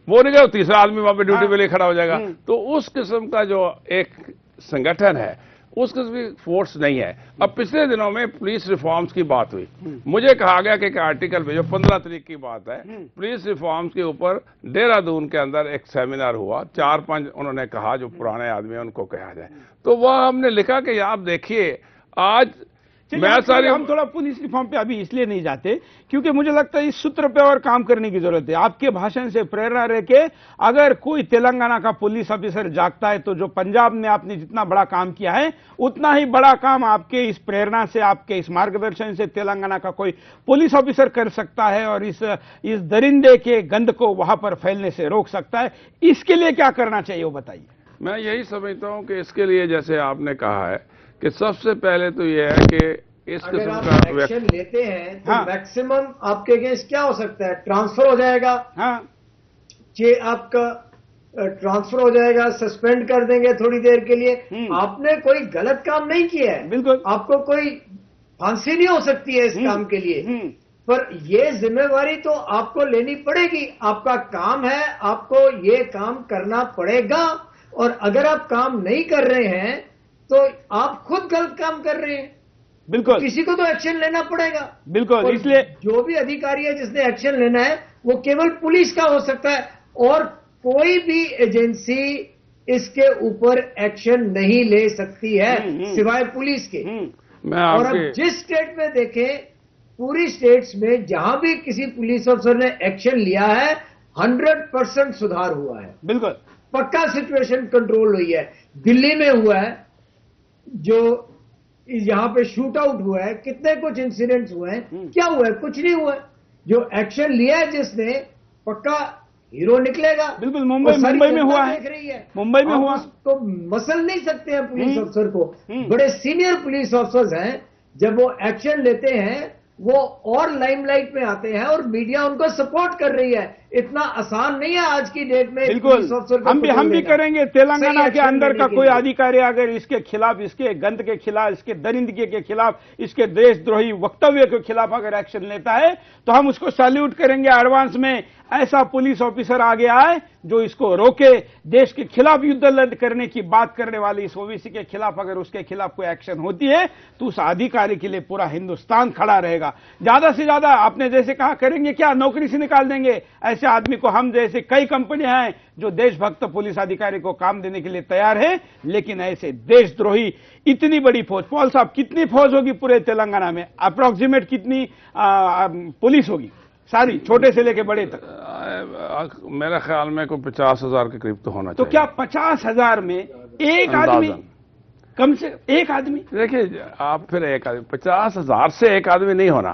वो नहीं करो, तीसरा आदमी वहां पे ड्यूटी पे लिए खड़ा हो जाएगा। तो उस किस्म का जो एक संगठन है उस किस्म की फोर्स नहीं है। अब पिछले दिनों में पुलिस रिफॉर्म्स की बात हुई, मुझे कहा गया कि एक आर्टिकल पे जो 15 तारीख की बात है, पुलिस रिफॉर्म्स के ऊपर देहरादून के अंदर एक सेमिनार हुआ, 4-5 उन्होंने कहा जो पुराने आदमी हैं उनको कहा जाए। तो वह हमने लिखा कि आप देखिए आज हम थोड़ा पुलिस रिफॉर्म पे अभी इसलिए नहीं जाते क्योंकि मुझे लगता है इस सूत्र पे और काम करने की जरूरत है। आपके भाषण से प्रेरणा रह के अगर कोई तेलंगाना का पुलिस ऑफिसर जागता है तो जो पंजाब में आपने जितना बड़ा काम किया है उतना ही बड़ा काम आपके इस प्रेरणा से, आपके इस मार्गदर्शन से तेलंगाना का कोई पुलिस ऑफिसर कर सकता है और इस दरिंदे के गंध को वहां पर फैलने से रोक सकता है। इसके लिए क्या करना चाहिए वो बताइए। मैं यही समझता हूं कि इसके लिए जैसे आपने कहा है कि सबसे पहले तो यह है कि इस किस्म का एक्शन लेते हैं तो मैक्सिमम आपके अगेंस्ट क्या हो सकता है? ट्रांसफर हो जाएगा, आपका ट्रांसफर हो जाएगा, सस्पेंड कर देंगे थोड़ी देर के लिए। आपने कोई गलत काम नहीं किया है, बिल्कुल, आपको कोई फांसी नहीं हो सकती है इस काम के लिए, पर ये जिम्मेवारी तो आपको लेनी पड़ेगी। आपका काम है, आपको ये काम करना पड़ेगा। और अगर आप काम नहीं कर रहे हैं तो आप खुद गलत काम कर रहे हैं। बिल्कुल, किसी को तो एक्शन लेना पड़ेगा। बिल्कुल, इसलिए जो भी अधिकारी है जिसने एक्शन लेना है वो केवल पुलिस का हो सकता है और कोई भी एजेंसी इसके ऊपर एक्शन नहीं ले सकती है सिवाय पुलिस के। और अब जिस स्टेट में देखें, पूरी स्टेट्स में जहां भी किसी पुलिस अफसर ने एक्शन लिया है 100% सुधार हुआ है। बिल्कुल, पक्का सिचुएशन कंट्रोल हुई है। दिल्ली में हुआ है, जो यहां पे शूट आउट हुआ है, कितने कुछ इंसिडेंट्स हुए हैं, क्या हुआ है? कुछ नहीं हुआ है। जो एक्शन लिया है जिसने, पक्का हीरो निकलेगा। बिल्कुल, मुंबई में हुआ है, देख रही है, मुंबई में हुआ। तो मसल नहीं सकते हैं पुलिस अफसर को। बड़े सीनियर पुलिस अफसर्स हैं, जब वो एक्शन लेते हैं वो और लाइमलाइट में आते हैं और मीडिया उनको सपोर्ट कर रही है। इतना आसान नहीं है आज की डेट में। बिल्कुल, हम भी करेंगे। तेलंगाना के अंदर का कोई अधिकारी अगर इसके खिलाफ, इसके गंद के खिलाफ, इसके दरिंदगी के खिलाफ, इसके देशद्रोही वक्तव्य के खिलाफ अगर एक्शन लेता है तो हम उसको सैल्यूट करेंगे। एडवांस में ऐसा पुलिस ऑफिसर आगे आए जो इसको रोके। देश के खिलाफ युद्ध लड़ करने की बात करने वाली इस ओबीसी के खिलाफ अगर उसके खिलाफ कोई एक्शन होती है तो उस अधिकारी के लिए पूरा हिंदुस्तान खड़ा रहेगा। ज्यादा से ज्यादा आपने जैसे कहा करेंगे क्या, नौकरी से निकाल देंगे ऐसे आदमी को। हम जैसे कई कंपनियां हैं जो देशभक्त पुलिस अधिकारी को काम देने के लिए तैयार है, लेकिन ऐसे देशद्रोही इतनी बड़ी फौज, पॉल साहब कितनी फौज होगी पूरे तेलंगाना में? अप्रोक्सीमेट कितनी पुलिस होगी सारी, छोटे से लेके बड़े तक? मेरा ख्याल में कोई 50,000 के करीब तो होना चाहिए। तो क्या 50,000 में एक आदमी, कम से एक आदमी? देखिए आप फिर एक आदमी, 50,000 से एक आदमी नहीं होना।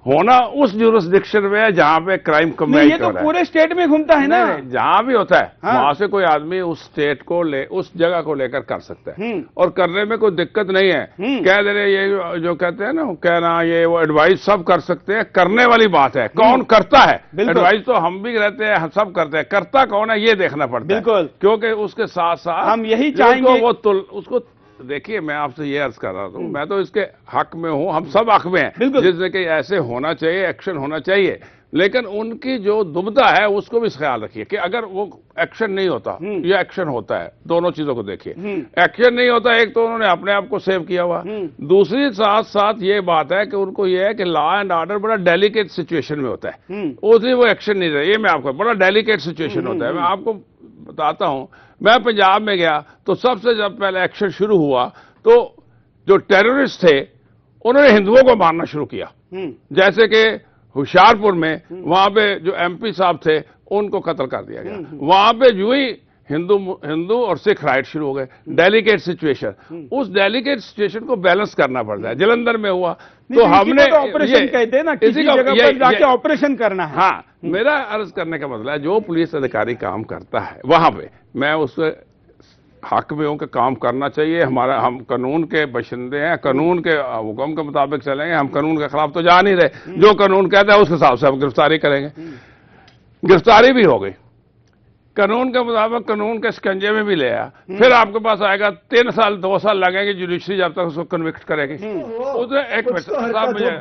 होना उस जुरिस्डिक्शन में है जहां पे क्राइम कमिट ये तो पूरे स्टेट में घूमता है ना। जहां भी होता है वहां से कोई आदमी उस स्टेट को उस जगह को लेकर कर सकता है और करने में कोई दिक्कत नहीं है। कह दे रहे ये जो कहते हैं ना, कहना ये वो एडवाइस सब कर सकते हैं, करने वाली बात है कौन करता है। एडवाइस तो हम भी रहते हैं, हम सब करते हैं, करता कौन है ये देखना पड़ता है। बिल्कुल, क्योंकि उसके साथ साथ हम यही चाहेंगे वो उसको देखिए, मैं आपसे ये अर्ज कर रहा हूं, मैं तो इसके हक में हूं, हम सब हक में हैं जिससे कि ऐसे होना चाहिए, एक्शन होना चाहिए। लेकिन उनकी जो दुविधा है उसको भी ख्याल रखिए कि अगर वो एक्शन नहीं होता या एक्शन होता है, दोनों चीजों को देखिए। एक्शन नहीं होता, एक तो उन्होंने अपने आप को सेव किया हुआ, दूसरी साथ साथ ये बात है कि उनको ये है कि लॉ एंड ऑर्डर बड़ा डेलिकेट सिचुएशन में होता है, उसलिए वो एक्शन नहीं रहे। ये मैं आपको, बड़ा डेलिकेट सिचुएशन होता है। मैं आपको बताता हूं, मैं पंजाब में गया तो सबसे जब पहले एक्शन शुरू हुआ तो जो टेररिस्ट थे उन्होंने हिंदुओं को मारना शुरू किया। जैसे कि होशियारपुर में वहां पे जो एमपी साहब थे उनको कत्ल कर दिया गया। वहां पे जो ही हिंदू और सिख राइट शुरू हो गए। डेलिकेट सिचुएशन, उस डेलिकेट सिचुएशन को बैलेंस करना पड़ता है। जलंधर में हुआ तो हमने ऑपरेशन कहते हैं ना, किसी जगह पर जाके ऑपरेशन करना है। हाँ, मेरा अर्ज करने का मतलब है जो पुलिस अधिकारी काम करता है वहां पे मैं उससे हक में हूं कि काम करना चाहिए। हम कानून के बशिंदे हैं, कानून के हुक्म के मुताबिक चलेंगे। हम कानून के खिलाफ तो जा नहीं रहे, जो कानून कहता है उस हिसाब से हम गिरफ्तारी करेंगे। गिरफ्तारी भी हो गई कानून के मुताबिक, कानून के शिकंजे में भी ले आया। फिर आपके पास आएगा 3 साल 2 साल लगेंगे जुडिशरी जब तक उसको कन्विक्ट करेगी। एक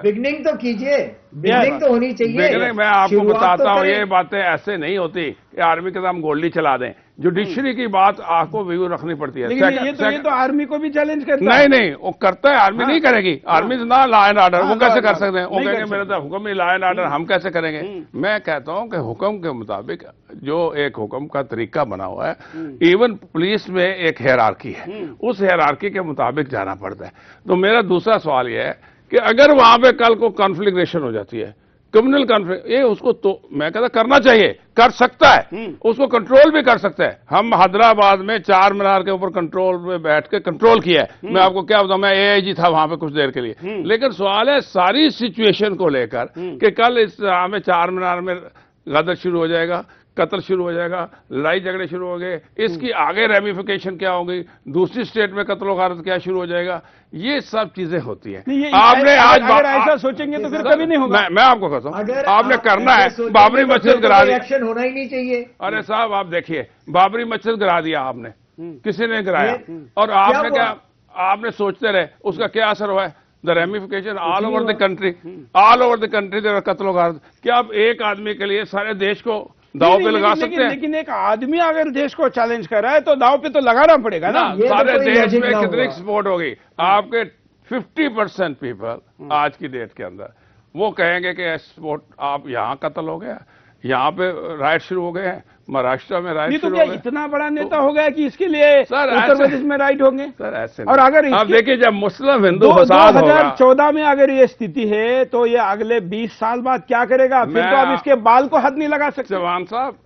बिगनिंग तो कीजिए, बिगनिंग तो होनी चाहिए। मैं आपको बताता हूँ, ये बातें ऐसे नहीं होती कि आर्मी के साथ गोली चला दें। जुडिशरी की बात आपको व्यू रखनी पड़ती है। ये तो आर्मी को भी चैलेंज करता है। नहीं, वो करता है, आर्मी नहीं करेगी। आर्मी ना लॉ एंड ऑर्डर, वो कैसे कर सकते हैं? वो कहेंगे मेरे तो हुक्म ही लॉ एंड ऑर्डर, हम कैसे करेंगे? मैं कहता हूं कि हुक्म के मुताबिक जो एक हुक्म का तरीका बना हुआ है, इवन पुलिस में एक हायरार्की है, उस हायरार्की के मुताबिक जाना पड़ता है। तो मेरा दूसरा सवाल यह है कि अगर वहां पे कल को कॉन्फ्लिक्टेशन हो जाती है, कम्युनल कॉन्फ्लिक्ट, ये उसको तो मैं कहता करना चाहिए, कर सकता है, उसको कंट्रोल भी कर सकता है। हम हैदराबाद में 4 मीनार के ऊपर कंट्रोल में बैठ के कंट्रोल किया है। मैं आपको क्या बताऊं, मैं एआईजी था वहां पे कुछ देर के लिए। लेकिन सवाल है सारी सिचुएशन को लेकर कि कल इस हमें 4 मीनार में गदर शुरू हो जाएगा, कत्ल शुरू हो जाएगा, लड़ाई झगड़े शुरू हो गए, इसकी आगे रेमिफिकेशन क्या होगी, दूसरी स्टेट में कत्ल गारत क्या शुरू हो जाएगा, ये सब चीजें होती हैं। आपने आज अगर ऐसा सोचेंगे तो फिर कभी नहीं होगा। मैं आपको कहता हूं, आपने करना है। बाबरी मस्जिद गिरा दी, एक्शन होना ही नहीं चाहिए। अरे साहब आप देखिए, बाबरी मस्जिद गिरा दिया आपने, किसी ने गिराया, और आपने क्या, आपने सोचते रहे उसका क्या असर हुआ है? The ramification all over the country, all over the country there कत्ल गारत। क्या आप एक आदमी के लिए सारे देश को दाव पे लगा सकते हैं? लेकिन एक आदमी अगर देश को चैलेंज कर रहा है तो दाव पे तो लगाना पड़ेगा ना। सारे देश में कितनी सपोर्ट होगी? आपके 50% पीपल आज की डेट के अंदर वो कहेंगे कि सपोर्ट, आप यहां कत्ल हो गया, यहां पे राइट शुरू हो गए हैं, महाराष्ट्र में राइट शुरू हो गए। इतना बड़ा नेता हो गया कि इसके लिए उत्तर प्रदेश में राइट होंगे? सर ऐसे और अगर आप देखिए, जब मुस्लिम हिंदू फसाद होगा, 2014 में अगर ये स्थिति है तो ये अगले 20 साल बाद क्या करेगा? फिर तो आप इसके बाल को हाथ नहीं लगा सकते। चौहान साहब,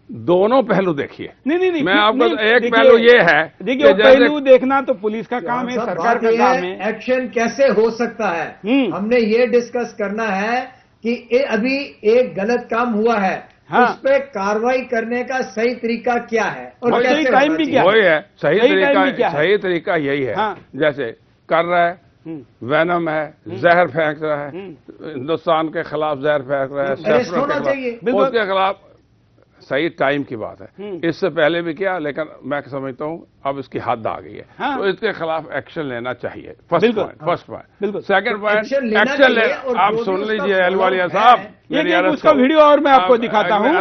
दोनों पहलू देखिए। नहीं, मैं आपको एक पहलू ये है, देखिए पहलू देखना तो पुलिस का काम है, सरकार का काम है। एक्शन कैसे हो सकता है, हमने ये डिस्कस करना है कि अभी एक गलत काम हुआ है, उस पर कार्रवाई करने का सही तरीका क्या है और सही टाइम भी क्या वही है। सही तरीका यही है। जैसे कर रहा है, वैनम है, जहर फेंक रहा है, हिंदुस्तान के खिलाफ जहर फेंक रहा है, उसके खिलाफ सही टाइम की बात है। इससे पहले भी किया, लेकिन मैं समझता हूं अब इसकी हद आ गई है। तो इसके खिलाफ एक्शन लेना चाहिए। First point. Second point, action ले। आप सुन लीजिए अहलुवालिया साहब, उसका वीडियो और मैं आपको दिखाता हूं।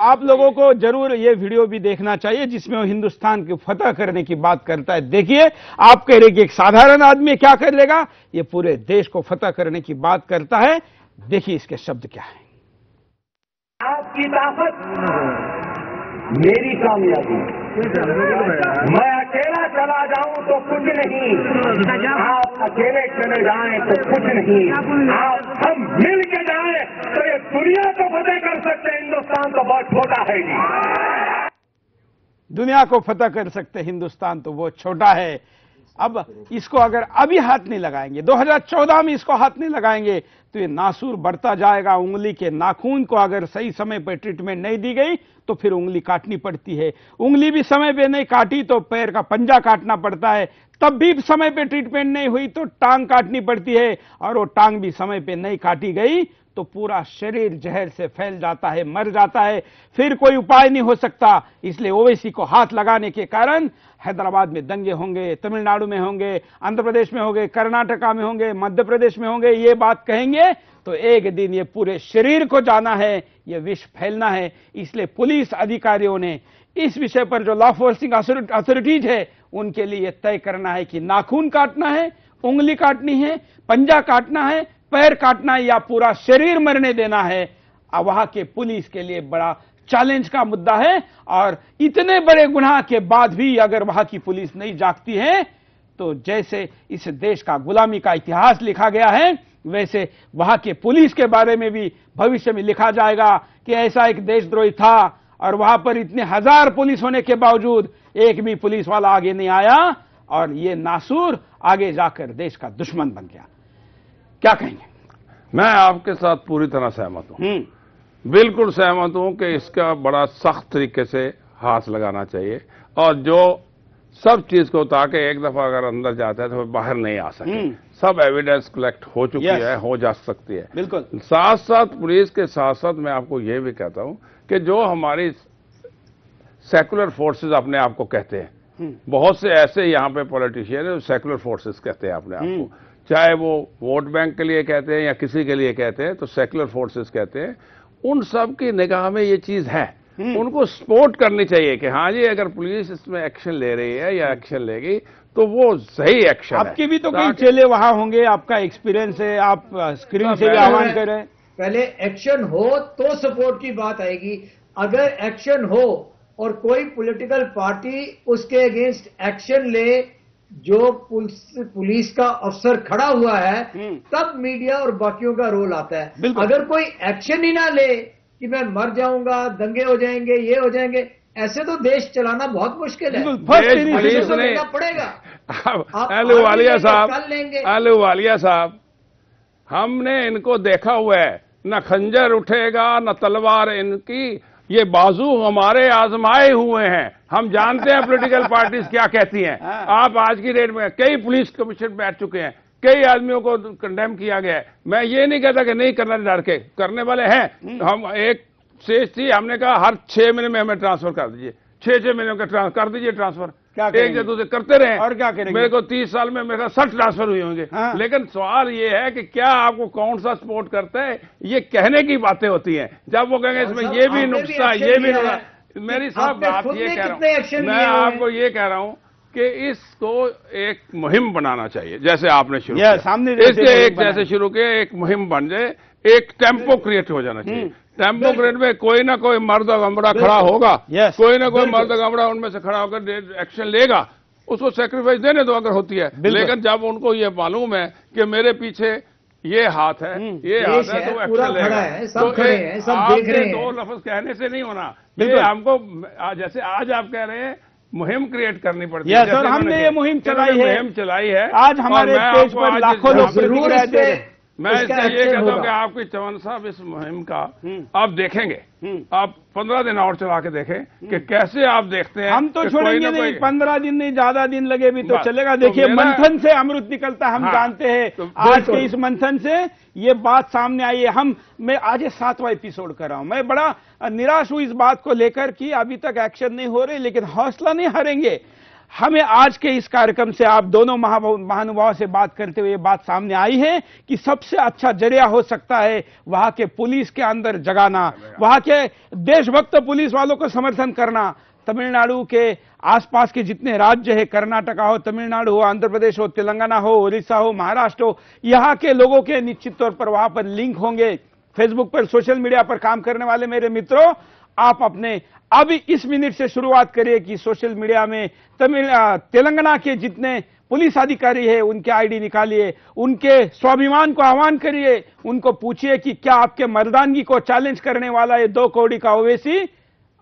आप लोगों को जरूर ये वीडियो भी देखना चाहिए जिसमें वो हिंदुस्तान की फतह करने की बात करता है। देखिए, आप कह रहे कि एक साधारण आदमी क्या कर लेगा, ये पूरे देश को फतह करने की बात करता है। देखिए इसके शब्द क्या है। आपकी ताकत मेरी कामयाबी, मैं अकेला चला जाऊं तो कुछ नहीं, आप अकेले चले जाएं तो कुछ नहीं, आप हम मिल के जाएं तो ये दुनिया को फतेह कर सकते हैं। हिंदुस्तान तो बहुत छोटा है जी, दुनिया को फतह कर सकते, हिंदुस्तान तो वो छोटा है। अब इसको अगर अभी हाथ नहीं लगाएंगे, 2014 में इसको हाथ नहीं लगाएंगे तो ये नासूर बढ़ता जाएगा। उंगली के नाखून को अगर सही समय पर ट्रीटमेंट नहीं दी गई तो फिर उंगली काटनी पड़ती है। उंगली भी समय पे नहीं काटी तो पैर का पंजा काटना पड़ता है। तब भी समय पे ट्रीटमेंट नहीं हुई तो टांग काटनी पड़ती है, और वो टांग भी समय पे नहीं काटी गई तो पूरा शरीर जहर से फैल जाता है, मर जाता है, फिर कोई उपाय नहीं हो सकता। इसलिए ओवैसी को हाथ लगाने के कारण हैदराबाद में दंगे होंगे, तमिलनाडु में होंगे, आंध्र प्रदेश में होंगे, कर्नाटका में होंगे, मध्य प्रदेश में होंगे, ये बात कहेंगे जाएंगे तो एक दिन ये पूरे शरीर को जाना है, ये विष फैलना है। इसलिए पुलिस अधिकारियों ने इस विषय पर जो लॉ एनफोर्सिंग अथॉरिटीज है उनके लिए तय करना है कि नाखून काटना है, उंगली काटनी है, पंजा काटना है, पैर काटना है या पूरा शरीर मरने देना है। अब वहां के पुलिस के लिए बड़ा चैलेंज का मुद्दा है। और इतने बड़े गुनाह के बाद भी अगर वहां की पुलिस नहीं जागती है तो जैसे इस देश का गुलामी का इतिहास लिखा गया है वैसे वहां के पुलिस के बारे में भी भविष्य में लिखा जाएगा कि ऐसा एक देशद्रोही था और वहां पर इतने हजार पुलिस होने के बावजूद एक भी पुलिस वाला आगे नहीं आया और ये नासूर आगे जाकर देश का दुश्मन बन गया। क्या कहेंगे? मैं आपके साथ पूरी तरह सहमत हूं, बिल्कुल सहमत हूं कि इसका बड़ा सख्त तरीके से हाथ लगाना चाहिए और जो सब चीज को ताकि एक दफा अगर अंदर जाता है तो बाहर नहीं आ सके। सब एविडेंस कलेक्ट हो चुकी है, हो जा सकती है। बिल्कुल। साथ साथ पुलिस के साथ साथ मैं आपको यह भी कहता हूं कि जो हमारी सेकुलर फोर्सेस अपने आप को कहते हैं, बहुत से ऐसे यहां पे पॉलिटिशियन है सेकुलर फोर्सेस कहते हैं अपने आप को, चाहे वो वोट बैंक के लिए कहते हैं या किसी के लिए कहते हैं तो सेकुलर फोर्सेस कहते हैं। उन सब की निगाह में ये चीज है, उनको सपोर्ट करनी चाहिए कि हाँ जी अगर पुलिस इसमें एक्शन ले रही है या एक्शन लेगी तो वो सही एक्शन है। आपके भी तो कई चेले वहां होंगे, आपका एक्सपीरियंस है, आप स्क्रीन से भी आह्वान करें। पहले एक्शन हो तो सपोर्ट की बात आएगी। अगर एक्शन हो और कोई पॉलिटिकल पार्टी उसके अगेंस्ट एक्शन ले, जो पुलिस का अफसर खड़ा हुआ है, तब मीडिया और बाकियों का रोल आता है। अगर कोई एक्शन ही ना ले कि मैं मर जाऊंगा, दंगे हो जाएंगे, ये हो जाएंगे, ऐसे तो देश चलाना बहुत मुश्किल है। पुलिस तो लेना पड़ेगा। अहलुवालिया साहब, हमने इनको देखा हुआ है, न खंजर उठेगा न तलवार इनकी, ये बाजू हमारे आजमाए हुए हैं। हम जानते हैं पॉलिटिकल पार्टीज क्या कहती हैं। आप आज की डेट में कई पुलिस कमिश्नर बैठ चुके हैं, कई आदमियों को कंडेम किया गया है। मैं ये नहीं कहता कि नहीं करना, डर के करने वाले हैं। हम एक शेष थी, हमने कहा हर 6 महीने में हमें ट्रांसफर कर दीजिए, 6 महीने का कर दीजिए ट्रांसफर। एक जगह से करते रहे और क्या करेंगे? मेरे को 30 साल में मेरे 60 ट्रांसफर हुए होंगे। लेकिन सवाल ये है कि क्या आपको कौन सा सपोर्ट करता है, ये कहने की बातें होती हैं। जब वो कहेंगे इसमें ये भी नुकसा, ये भी नुकसा, मेरी साहब बात ये कह रहा हूँ, मैं आपको ये कह रहा हूँ कि इसको एक मुहिम बनाना चाहिए, जैसे आपने शुरू किया। इससे एक जैसे शुरू किया, एक मुहिम बन जाए, एक टेम्पो क्रिएट हो जाना चाहिए। टेम्पो क्रिएट में कोई ना कोई मर्द गमड़ा खड़ा होगा, कोई ना कोई मर्द गमड़ा उनमें से खड़ा होकर एक्शन लेगा, उसको सेक्रीफाइस देने दो अगर होती है। लेकिन जब उनको ये मालूम है कि मेरे पीछे ये हाथ है, ये हाथ है, तो एक्शन लेगा। सब खड़े हैं, सब देख रहे हैं। 2 लफ्ज कहने से नहीं होना, ये हमको जैसे आज आप कह रहे हैं मुहिम क्रिएट करनी पड़ती है। सर, हमने ये मुहिम चलाई है। आज हमारे पेज पर लाखों लोग प्रतिक्रिया दे रहे हैं। मैं इसलिए ये कहता हूँ कि आपकी चौहान साहब इस मुहिम का आप देखेंगे, आप 15 दिन और चला के देखें कि कैसे आप देखते हैं। हम तो छोड़ेंगे नहीं, 15 दिन नहीं, ज्यादा दिन लगे भी तो चलेगा। देखिए, मंथन से अमृत निकलता, हम जानते हैं। आज के इस मंथन से ये बात सामने आई है। मैं आज 7वां एपिसोड कर रहा हूं। मैं बड़ा निराश हूं इस बात को लेकर कि अभी तक एक्शन नहीं हो रही, लेकिन हौसला नहीं हारेंगे। हमें आज के इस कार्यक्रम से आप दोनों महानुभावों से बात करते हुए ये बात सामने आई है कि सबसे अच्छा जरिया हो सकता है वहां के पुलिस के अंदर जगाना, वहां के देशभक्त पुलिस वालों को समर्थन करना। तमिलनाडु के आसपास के जितने राज्य है, कर्नाटका हो, तमिलनाडु हो, आंध्र प्रदेश हो, तेलंगाना हो, उड़ीसा हो, महाराष्ट्र हो, यहां के लोगों के निश्चित तौर पर वहां पर लिंक होंगे। फेसबुक पर, सोशल मीडिया पर काम करने वाले मेरे मित्रों, आप अपने अभी इस मिनट से शुरुआत करिए कि सोशल मीडिया में तेलंगाना के जितने पुलिस अधिकारी है उनके आईडी निकालिए, उनके स्वाभिमान को आह्वान करिए, उनको पूछिए कि क्या आपके मर्दानगी को चैलेंज करने वाला ये 2 कौड़ी का ओवैसी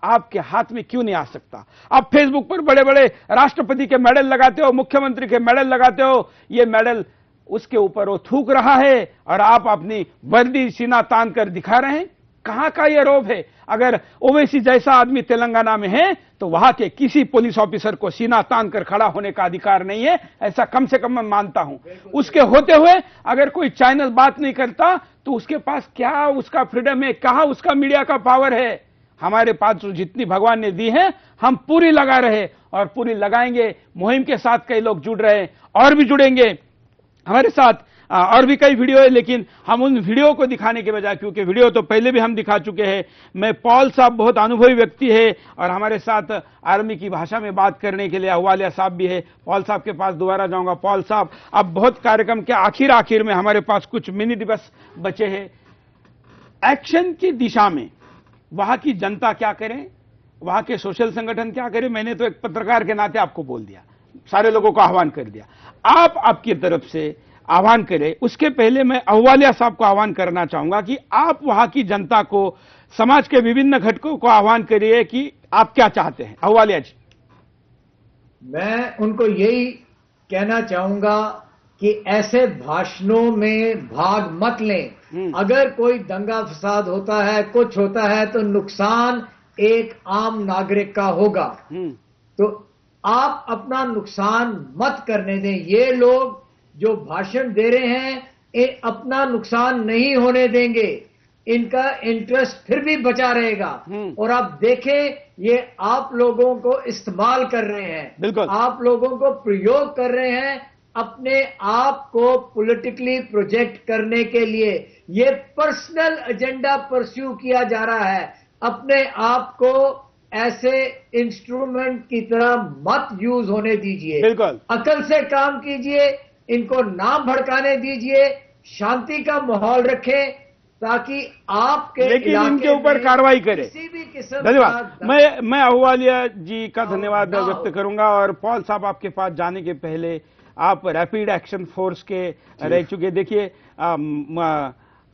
आपके हाथ में क्यों नहीं आ सकता। आप फेसबुक पर बड़े बड़े राष्ट्रपति के मेडल लगाते हो, मुख्यमंत्री के मेडल लगाते हो, ये मेडल उसके ऊपर वो थूक रहा है और आप अपनी वर्दी सीना तान कर दिखा रहे हैं। कहां का ये रोब है? अगर ओवैसी जैसा आदमी तेलंगाना में है तो वहां के किसी पुलिस ऑफिसर को सीना तान कर खड़ा होने का अधिकार नहीं है, ऐसा कम से कम मैं मानता हूं। उसके होते हुए अगर कोई चैनल बात नहीं करता तो उसके पास क्या उसका फ्रीडम है, कहां उसका मीडिया का पावर है? हमारे पास जितनी भगवान ने दी है हम पूरी लगा रहे और पूरी लगाएंगे। मुहिम के साथ कई लोग जुड़ रहे हैं और भी जुड़ेंगे हमारे साथ। और भी कई वीडियो है, लेकिन हम उन वीडियो को दिखाने के बजाय, क्योंकि वीडियो तो पहले भी हम दिखा चुके हैं, मैं पॉल साहब बहुत अनुभवी व्यक्ति है और हमारे साथ आर्मी की भाषा में बात करने के लिए अहवालिया साहब भी है। पॉल साहब के पास दोबारा जाऊंगा। पॉल साहब, अब बहुत कार्यक्रम के आखिर में हमारे पास कुछ मिनट बस बचे हैं। एक्शन की दिशा में वहां की जनता क्या करें, वहां के सोशल संगठन क्या करें? मैंने तो एक पत्रकार के नाते आपको बोल दिया, सारे लोगों को आह्वान कर दिया। आप आपकी तरफ से आह्वान करें। उसके पहले मैं अहवालिया साहब को आह्वान करना चाहूंगा कि आप वहां की जनता को, समाज के विभिन्न घटकों को आह्वान करिए कि आप क्या चाहते हैं। अहवालिया जी। मैं उनको यही कहना चाहूंगा कि ऐसे भाषणों में भाग मत लें। अगर कोई दंगा फसाद होता है, कुछ होता है, तो नुकसान एक आम नागरिक का होगा। तो आप अपना नुकसान मत करने दें। ये लोग जो भाषण दे रहे हैं, ये अपना नुकसान नहीं होने देंगे। इनका इंटरेस्ट फिर भी बचा रहेगा। और आप देखें, ये आप लोगों को इस्तेमाल कर रहे हैं, बिल्कुल आप लोगों को प्रयोग कर रहे हैं अपने आप को पॉलिटिकली प्रोजेक्ट करने के लिए। ये पर्सनल एजेंडा परस्यू किया जा रहा है। अपने आप को ऐसे इंस्ट्रूमेंट की तरह मत यूज होने दीजिए। बिल्कुल अकल से काम कीजिए, इनको ना भड़काने दीजिए, शांति का माहौल रखें ताकि आपके लेकिन इनके ऊपर कार्रवाई करें। किसी भी किस्म धन्यवाद। मैं अहवालिया जी का धन्यवाद व्यक्त करूंगा। और पॉल साहब, आपके पास जाने के पहले, आप रैपिड एक्शन फोर्स के रह चुके, देखिए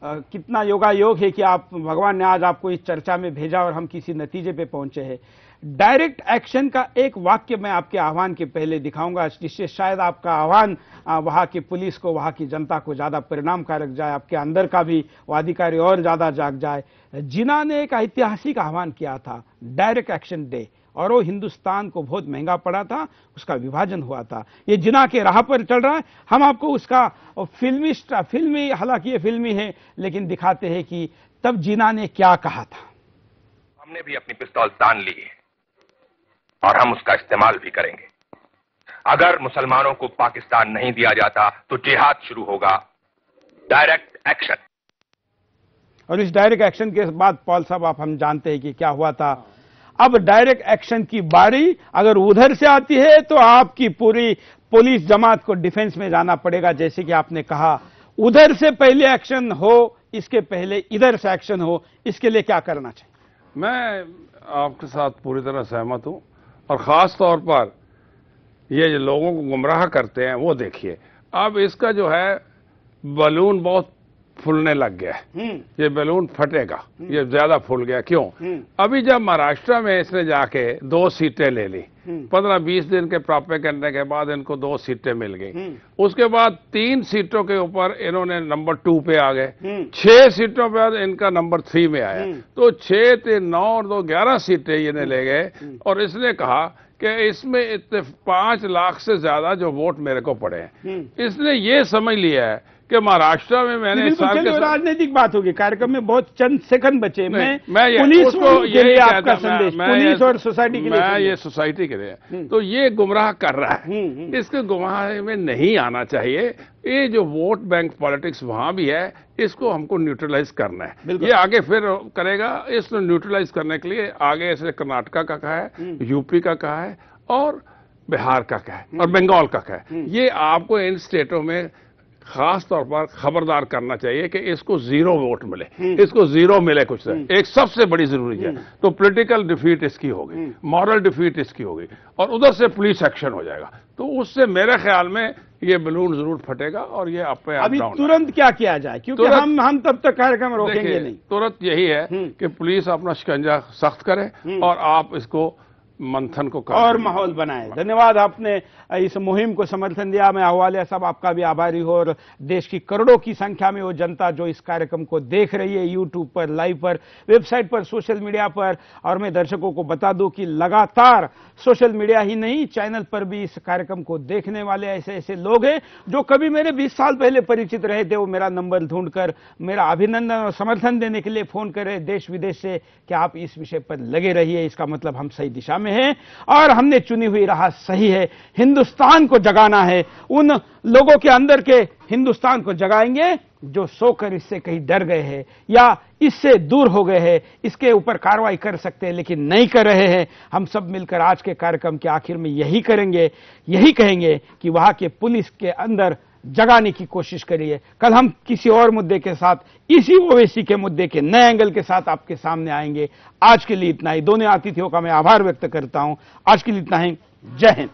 कितना योगायोग है कि आप, भगवान ने आज आपको इस चर्चा में भेजा और हम किसी नतीजे पे पहुंचे हैं। डायरेक्ट एक्शन का एक वाक्य मैं आपके आह्वान के पहले दिखाऊंगा, जिससे शायद आपका आह्वान वहां की पुलिस को, वहां की जनता को ज्यादा परिणामकारक जाए, आपके अंदर का भी वो अधिकारी और ज्यादा जाग जाए। जिन्ना ने एक ऐतिहासिक आह्वान किया था, डायरेक्ट एक्शन डे, और वो हिंदुस्तान को बहुत महंगा पड़ा था, उसका विभाजन हुआ था। ये जिन्ना के राह पर चल रहा है। हम आपको उसका फिल्मी, हालांकि ये फिल्मी है, लेकिन दिखाते हैं कि तब जिन्ना ने क्या कहा था। हमने भी अपनी पिस्तौल तान ली है और हम उसका इस्तेमाल भी करेंगे। अगर मुसलमानों को पाकिस्तान नहीं दिया जाता तो जिहाद शुरू होगा, डायरेक्ट एक्शन। और इस डायरेक्ट एक्शन के बाद पॉल साहब, आप, हम जानते हैं कि क्या हुआ था। अब डायरेक्ट एक्शन की बारी अगर उधर से आती है तो आपकी पूरी पुलिस जमात को डिफेंस में जाना पड़ेगा। जैसे कि आपने कहा, उधर से पहले एक्शन हो, इसके पहले इधर से एक्शन हो, इसके लिए क्या करना चाहिए? मैं आपके साथ पूरी तरह सहमत हूं। और खास तौर पर ये जो लोगों को गुमराह करते हैं, वो देखिए, अब इसका जो है बलून बहुत फूलने लग गया है। ये बैलून फटेगा, ये ज्यादा फूल गया। क्यों? अभी जब महाराष्ट्र में इसने जाके 2 सीटें ले ली, 15-20 दिन के प्रोपेगेंडा के बाद इनको 2 सीटें मिल गई। उसके बाद 3 सीटों के ऊपर इन्होंने नंबर 2 पे आ गए, 6 सीटों पर इनका नंबर 3 में आया। तो 6 3 9 और 2 11 सीटें इन्हें ले गए। और इसने कहा कि इसमें इतने 5 लाख से ज्यादा जो वोट मेरे को पड़े हैं। इसने ये समझ लिया है कि महाराष्ट्र में मैंने राजनीतिक बात होगी। कार्यक्रम में बहुत चंद सेकंड बचे। मैं पुलिस को यही आपका संदेश, पुलिस और सोसाइटी के लिए, मैं ये सोसाइटी के लिए, तो ये गुमराह कर रहा है। इसके गुमराह में नहीं आना चाहिए। ये जो वोट बैंक पॉलिटिक्स वहां भी है, इसको हमको न्यूट्रलाइज करना है। ये आगे फिर करेगा। इसको न्यूट्रलाइज करने के लिए आगे ऐसे कर्नाटका का कहा है, यूपी का कहा है, और बिहार का कहा है, और बंगाल का कहा है। ये आपको इन स्टेटों में खास तौर पर खबरदार करना चाहिए कि इसको 0 वोट मिले, इसको 0 मिले कुछ से। एक सबसे बड़ी जरूरी है। तो पॉलिटिकल डिफीट इसकी होगी, मॉरल डिफीट इसकी होगी, और उधर से पुलिस एक्शन हो जाएगा। तो उससे मेरे ख्याल में ये बलून जरूर फटेगा। और ये अभी तुरंत क्या किया जाए, क्योंकि हम तब तक कार्यक्रम रोकेंगे नहीं। तुरंत यही है कि पुलिस अपना शिकंजा सख्त करे और आप इसको मंथन को और माहौल बनाए। धन्यवाद, आपने इस मुहिम को समर्थन दिया। मैं अहवालिया साहब आपका भी आभारी हूं। और देश की करोड़ों की संख्या में वो जनता जो इस कार्यक्रम को देख रही है, यूट्यूब पर, लाइव पर, वेबसाइट पर, सोशल मीडिया पर। और मैं दर्शकों को बता दूं कि लगातार सोशल मीडिया ही नहीं, चैनल पर भी इस कार्यक्रम को देखने वाले ऐसे ऐसे लोग हैं जो कभी मेरे 20 साल पहले परिचित रहे थे। वो मेरा नंबर ढूंढकर मेरा अभिनंदन और समर्थन देने के लिए फोन कर रहे देश विदेश से कि आप इस विषय पर लगे रहिए। इसका मतलब हम सही दिशा में में है और हमने चुनी हुई राह सही है। हिंदुस्तान को जगाना है, उन लोगों के अंदर के हिंदुस्तान को जगाएंगे जो सोकर इससे कहीं डर गए हैं या इससे दूर हो गए हैं, इसके ऊपर कार्रवाई कर सकते हैं लेकिन नहीं कर रहे हैं। हम सब मिलकर आज के कार्यक्रम के आखिर में यही करेंगे, यही कहेंगे कि वहां के पुलिस के अंदर जगाने की कोशिश करिए। कल हम किसी और मुद्दे के साथ, इसी ओवैसी के मुद्दे के नए एंगल के साथ आपके सामने आएंगे। आज के लिए इतना ही। दोनों अतिथियों का मैं आभार व्यक्त करता हूं। आज के लिए इतना ही। जय हिंद।